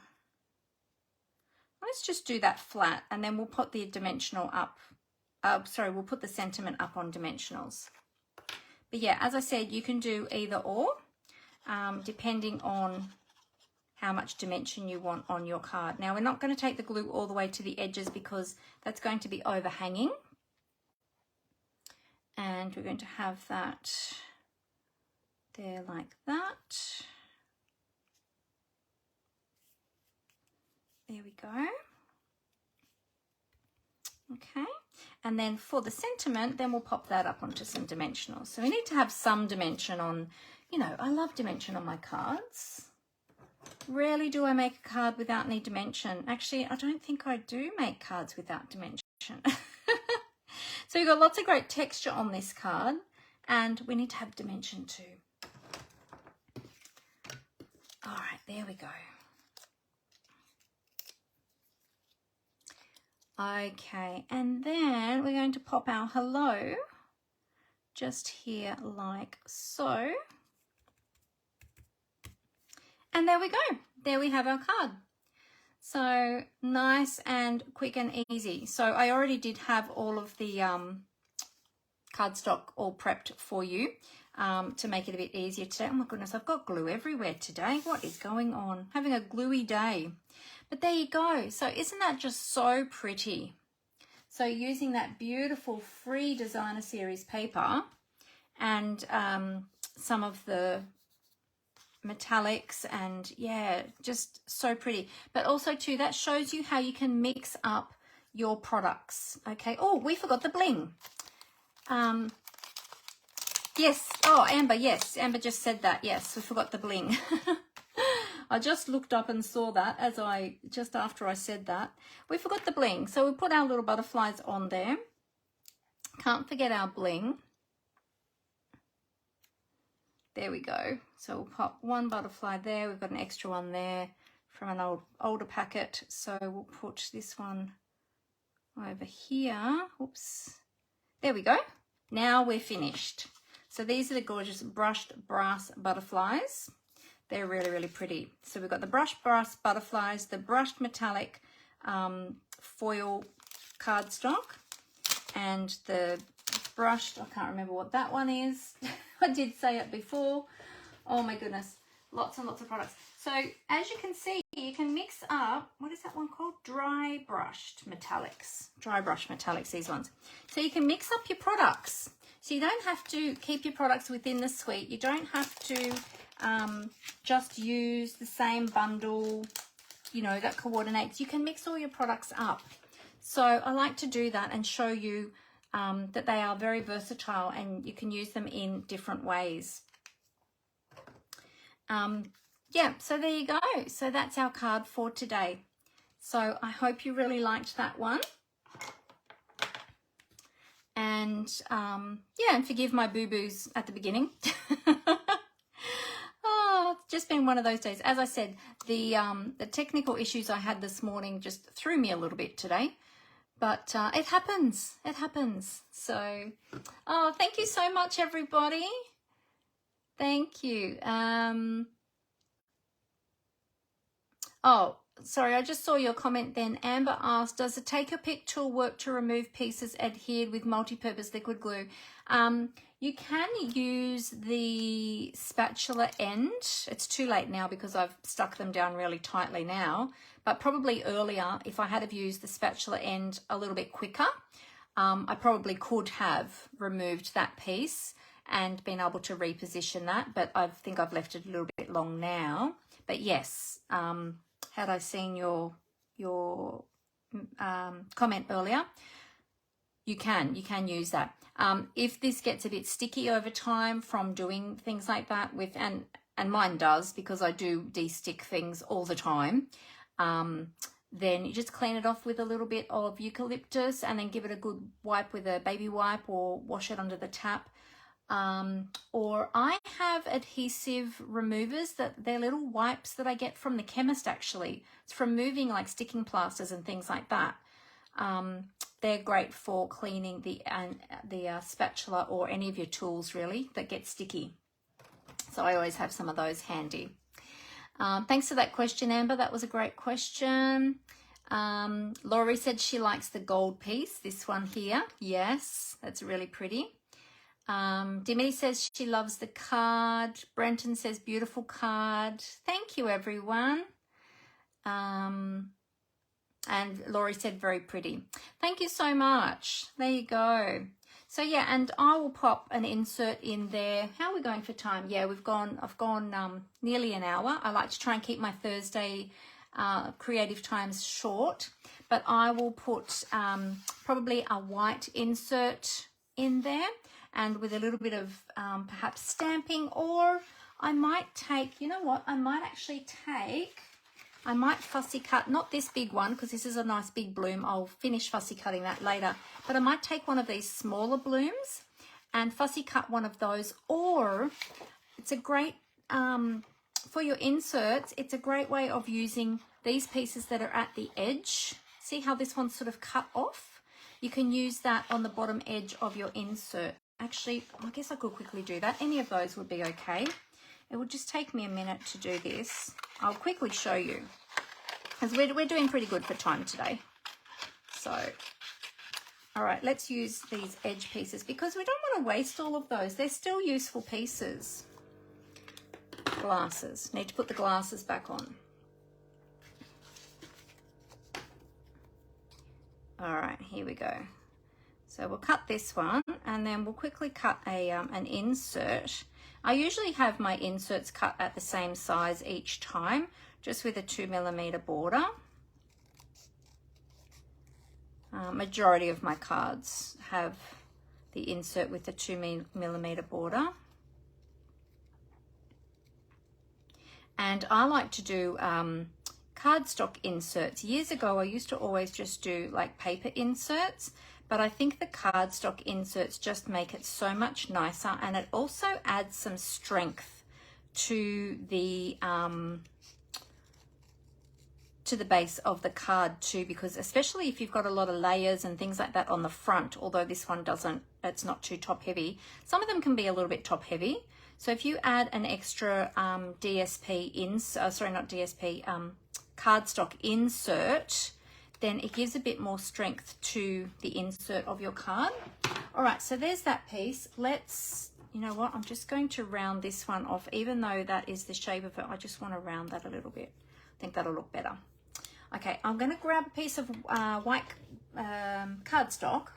let's just do that flat, and then we'll put the dimensional up. We'll put the sentiment up on dimensionals. But yeah, as I said, you can do either or, depending on how much dimension you want on your card. Now, we're not going to take the glue all the way to the edges because that's going to be overhanging. And we're going to have that there like that. There we go. Okay, and then for the sentiment, then we'll pop that up onto some dimensionals. So we need to have some dimension on, you know, I love dimension on my cards. Rarely do I make a card without any dimension. Actually, I don't think I do make cards without dimension. So we've got lots of great texture on this card, and we need to have dimension too. All right, there we go. Okay, and then we're going to pop our hello just here like so. And there we go. There we have our card. So nice and quick and easy. So I already did have all of the cardstock all prepped for you to make it a bit easier today. Oh my goodness, I've got glue everywhere today. What is going on? Having a gluey day. But there you go. So isn't that just so pretty? So using that beautiful free designer series paper and some of the metallics, and yeah, just so pretty. But also too, that shows you how you can mix up your products. Okay. Oh, we forgot the bling. Yes. Oh, Amber. Yes. Amber just said that. Yes. We forgot the bling. I just looked up and saw that just after I said that. We forgot the bling. So we put our little butterflies on there. Can't forget our bling. There we go. So we'll pop one butterfly there. We've got an extra one there. from an older packet. So we'll put this one over here. Oops. There we go. Now we're finished. So these are the gorgeous brushed brass butterflies. They're really, really pretty. So we've got the brushed brass butterflies, the brushed metallic foil cardstock, and the brushed, I can't remember what that one is. I did say it before. Oh my goodness, lots and lots of products. So as you can see, you can mix up, what is that one called? Dry brushed metallics. Dry brush metallics, these ones. So you can mix up your products. So you don't have to keep your products within the suite. You don't have to just use the same bundle, you know, that coordinates. You can mix all your products up. So I like to do that and show you that they are very versatile and you can use them in different ways. Yeah, so there you go. So that's our card for today. So I hope you really liked that one. And yeah, and forgive my boo-boos at the beginning. Oh, it's just been one of those days. As I said, the technical issues I had this morning just threw me a little bit today. But it happens. It happens. So, oh, thank you so much, everybody. Thank you. Oh, sorry, I just saw your comment then. Amber asked, does the Take a Pic tool work to remove pieces adhered with multi-purpose liquid glue? You can use the spatula end. It's too late now because I've stuck them down really tightly now, but probably earlier, if I had have used the spatula end a little bit quicker, I probably could have removed that piece and been able to reposition that, but I think I've left it a little bit long now. But yes, had I seen your comment earlier, you can use that. If this gets a bit sticky over time from doing things like that with, and mine does because I do de-stick things all the time, then you just clean it off with a little bit of eucalyptus and then give it a good wipe with a baby wipe or wash it under the tap. Or I have adhesive removers, that they're little wipes that I get from the chemist actually. It's from moving like sticking plasters and things like that. They're great for cleaning the spatula or any of your tools really that get sticky. So I always have some of those handy. Thanks for that question, Amber. That was a great question. Laurie said she likes the gold piece, this one here. Yes, that's really pretty. Dimity says she loves the card. Brenton says beautiful card. Thank you, everyone. And Laurie said very pretty. Thank you so much. There you go. So yeah, and I will pop an insert in there. How are we going for time? Yeah, I've gone nearly an hour. I like to try and keep my Thursday creative times short, but I will put probably a white insert in there, and with a little bit of perhaps stamping, or I might take, you know what, I might fussy cut, not this big one because this is a nice big bloom. I'll finish fussy cutting that later, but I might take one of these smaller blooms and fussy cut one of those. Or it's a great, for your inserts, it's a great way of using these pieces that are at the edge. See how this one's sort of cut off? You can use that on the bottom edge of your insert. Actually, I guess I could quickly do that. Any of those would be okay. It would just take me a minute to do this. I'll quickly show you, because we're doing pretty good for time today. So, all right, let's use these edge pieces because we don't want to waste all of those. They're still useful pieces. Glasses. Need to put the glasses back on. All right, here we go. So we'll cut this one and then we'll quickly cut a an insert. I usually have my inserts cut at the same size each time, just with a 2mm border. Majority of my cards have the insert with the 2mm border. And I like to do cardstock inserts. Years ago, I used to always just do like paper inserts, but I think the cardstock inserts just make it so much nicer, and it also adds some strength to the to the base of the card too, because especially if you've got a lot of layers and things like that on the front, although this one doesn't, it's not too top heavy. Some of them can be a little bit top heavy. So if you add an extra cardstock insert, then it gives a bit more strength to the insert of your card. All right, so there's that piece. Let's, you know what, I'm just going to round this one off. Even though that is the shape of it, I just want to round that a little bit. I think that'll look better. Okay, I'm going to grab a piece of white cardstock.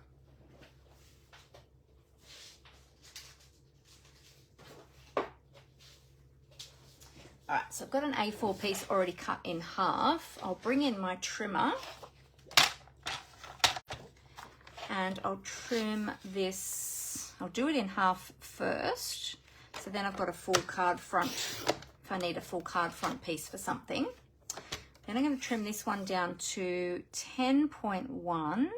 All right, so I've got an A4 piece already cut in half. I'll bring in my trimmer and I'll trim this. I'll do it in half first. So then I've got a full card front if I need a full card front piece for something. Then I'm going to trim this one down to 10.1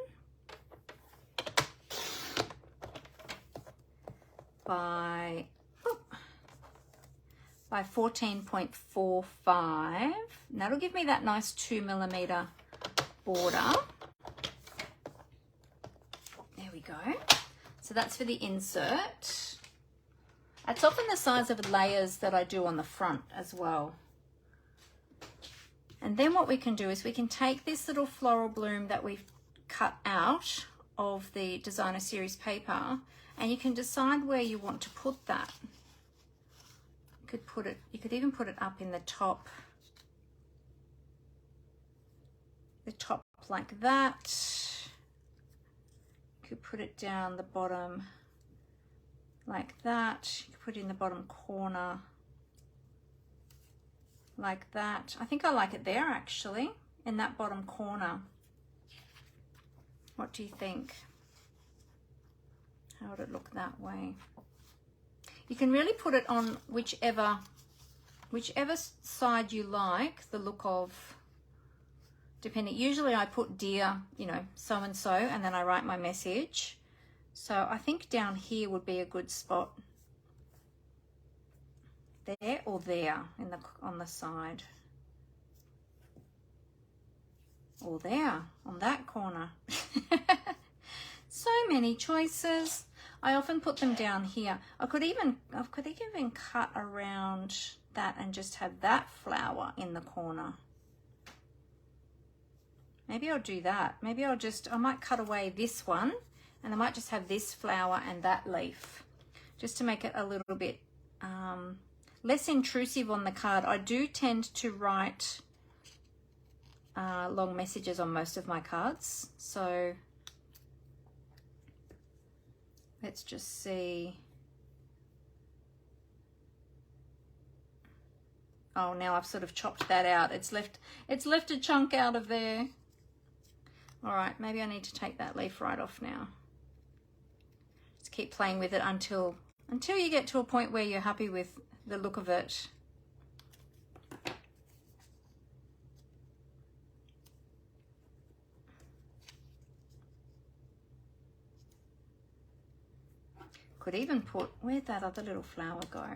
by 14.45, and that'll give me that nice 2mm border. There we go. So that's for the insert. It's often the size of the layers that I do on the front as well. And then what we can do is we can take this little floral bloom that we've cut out of the designer series paper, and you can decide where you want to put that. You could even put it up in the top like that. You could put it down the bottom like that. You could put it in the bottom corner like that. I think I like it there actually, in that bottom corner. What do you think? How would it look that way? You can really put it on whichever side you like the look of, depending. Usually I put dear, you know, so and so, and then I write my message. So I think down here would be a good spot. There or there on the side. Or there on that corner. So many choices. I often put them down here. I could even cut around that and just have that flower in the corner. Maybe I'll do that. Maybe I might cut away this one, and I might just have this flower and that leaf, just to make it a little bit less intrusive on the card. I do tend to write long messages on most of my cards, so let's just see. Oh, now I've sort of chopped that out. It's left a chunk out of there. All right, maybe I need to take that leaf right off now. Just keep playing with it until you get to a point where you're happy with the look of it. Could even put, where'd that other little flower go?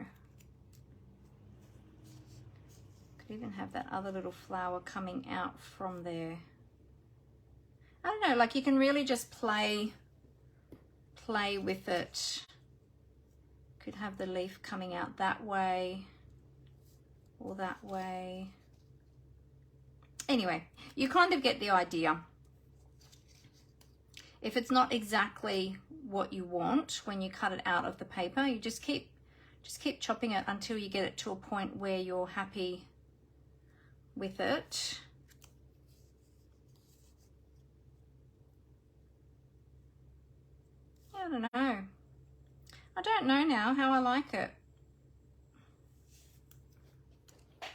Could even have that other little flower coming out from there. I don't know, like you can really just play with it. Could have the leaf coming out that way or that way. Anyway, you kind of get the idea. If it's not exactly what you want when you cut it out of the paper, you just keep chopping it until you get it to a point where you're happy with it. I don't know. I don't know now how I like it. I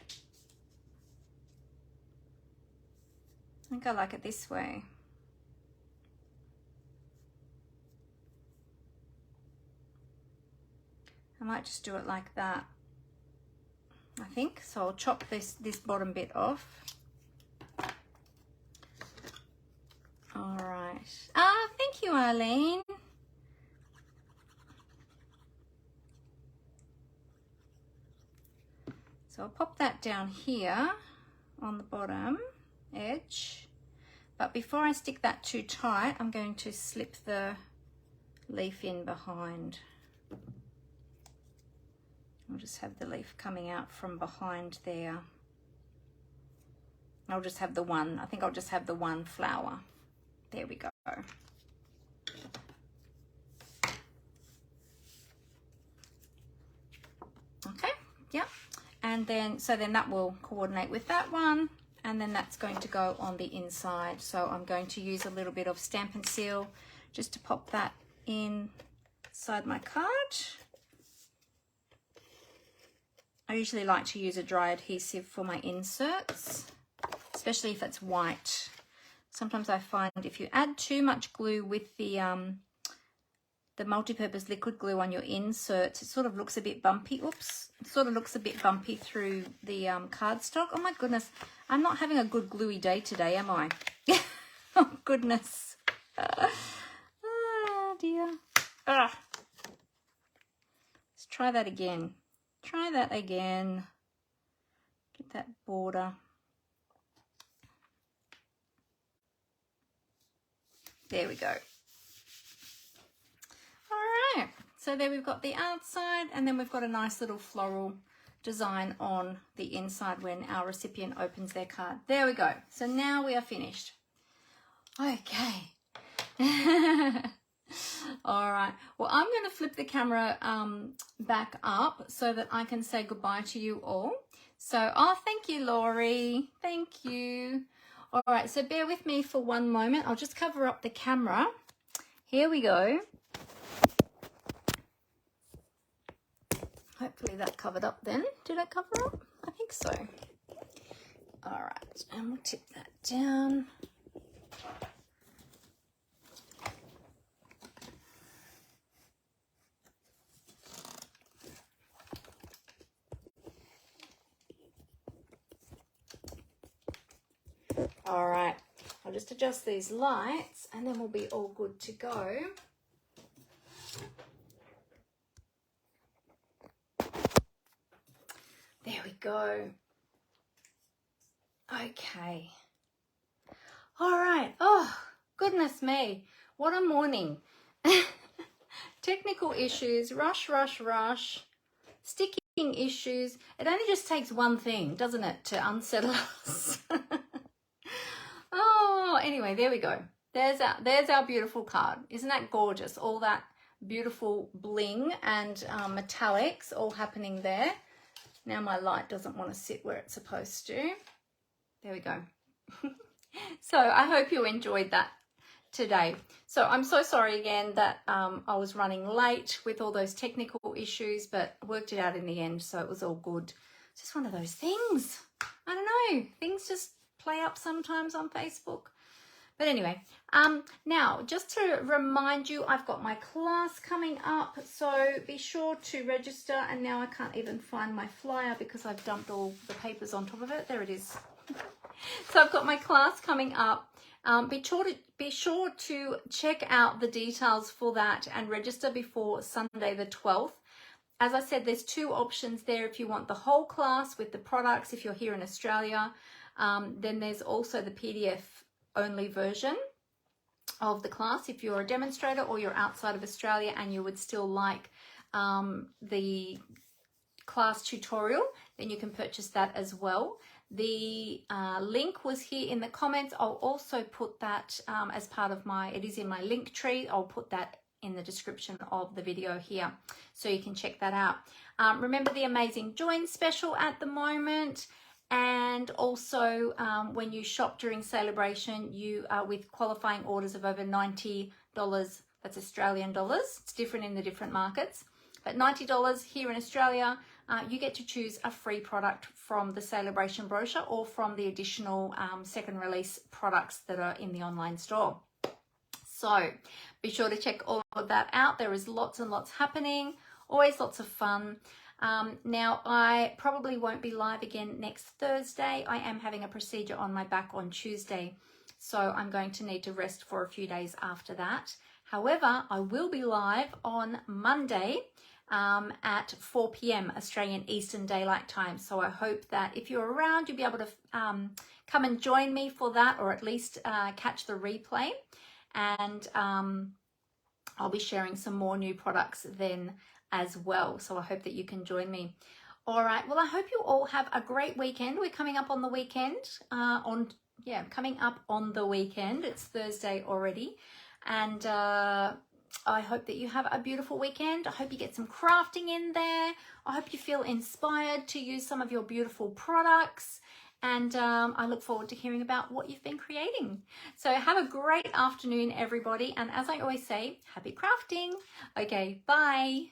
think I like it this way. I might just do it like that, I think. So I'll chop this bottom bit off. All right. Ah, thank you, Arlene. So I'll pop that down here on the bottom. edge. But before I stick that too tight, I'm going to slip the leaf in behind. I'll just have the leaf coming out from behind there. I'll just have the one, I think I'll just have the one flower. There we go. Okay, yep. And then, so then that will coordinate with that one. And then that's going to go on the inside. So I'm going to use a little bit of Stampin' Seal just to pop that inside my card. I usually like to use a dry adhesive for my inserts, especially if it's white. Sometimes I find if you add too much glue with the multi-purpose liquid glue on your inserts, it sort of looks a bit bumpy. Oops, it sort of looks a bit bumpy through the cardstock. Oh my goodness, I'm not having a good gluey day today, am I? Oh goodness. Oh dear. Let's try that again. Try that again. Get that border. There we go. All right, so there we've got the outside, and then we've got a nice little floral design on the inside when our recipient opens their card. There we go. So now we are finished. Okay. All right, well, I'm going to flip the camera back up so that I can say goodbye to you all. So, oh, thank you, Laurie. Thank you. All right, so bear with me for one moment. I'll just cover up the camera. Here we go. Hopefully that covered up then. Did it cover up? I think so. All right, and we'll tip that down. All right, I'll just adjust these lights and then we'll be all good to go. There we go. Okay. All right. Oh, goodness me. What a morning. Technical issues, rush, rush, rush. Sticking issues. It only just takes one thing, doesn't it, to unsettle us? Oh, anyway, there we go. There's our beautiful card. Isn't that gorgeous? All that beautiful bling and metallics all happening there. Now my light doesn't want to sit where it's supposed to. There we go. So I hope you enjoyed that today. So I'm so sorry again that I was running late with all those technical issues, but worked it out in the end, so it was all good. It's just one of those things. I don't know. Things just play up sometimes on Facebook. But anyway, now just to remind you, I've got my class coming up, so be sure to register. And now I can't even find my flyer because I've dumped all the papers on top of it. There it is. So I've got my class coming up. Be sure to check out the details for that and register before Sunday the 12th. As I said, there's two options there if you want the whole class with the products if you're here in Australia. Then there's also the PDF only version of the class if you're a demonstrator or you're outside of Australia and you would still like the class tutorial, then you can purchase that as well. The link was here in the comments. I'll also put that as part of it is in my link tree. I'll put that in the description of the video here so you can check that out. Remember the amazing join special at the moment. And also when you shop during Sale-A-Bration, you with qualifying orders of over $90, that's Australian dollars. It's different in the different markets. But $90 here in Australia, you get to choose a free product from the Sale-A-Bration brochure or from the additional second release products that are in the online store. So be sure to check all of that out. There is lots and lots happening, always lots of fun. Now, I probably won't be live again next Thursday. I am having a procedure on my back on Tuesday, so I'm going to need to rest for a few days after that. However, I will be live on Monday at 4 p.m. Australian Eastern Daylight Time. So I hope that if you're around, you'll be able to come and join me for that, or at least catch the replay. And I'll be sharing some more new products then as well. So I hope that you can join me. All right. Well, I hope you all have a great weekend. We're coming up on the weekend. Coming up on the weekend. It's Thursday already. And I hope that you have a beautiful weekend. I hope you get some crafting in there. I hope you feel inspired to use some of your beautiful products. And I look forward to hearing about what you've been creating. So have a great afternoon, everybody. And as I always say, happy crafting. Okay, bye.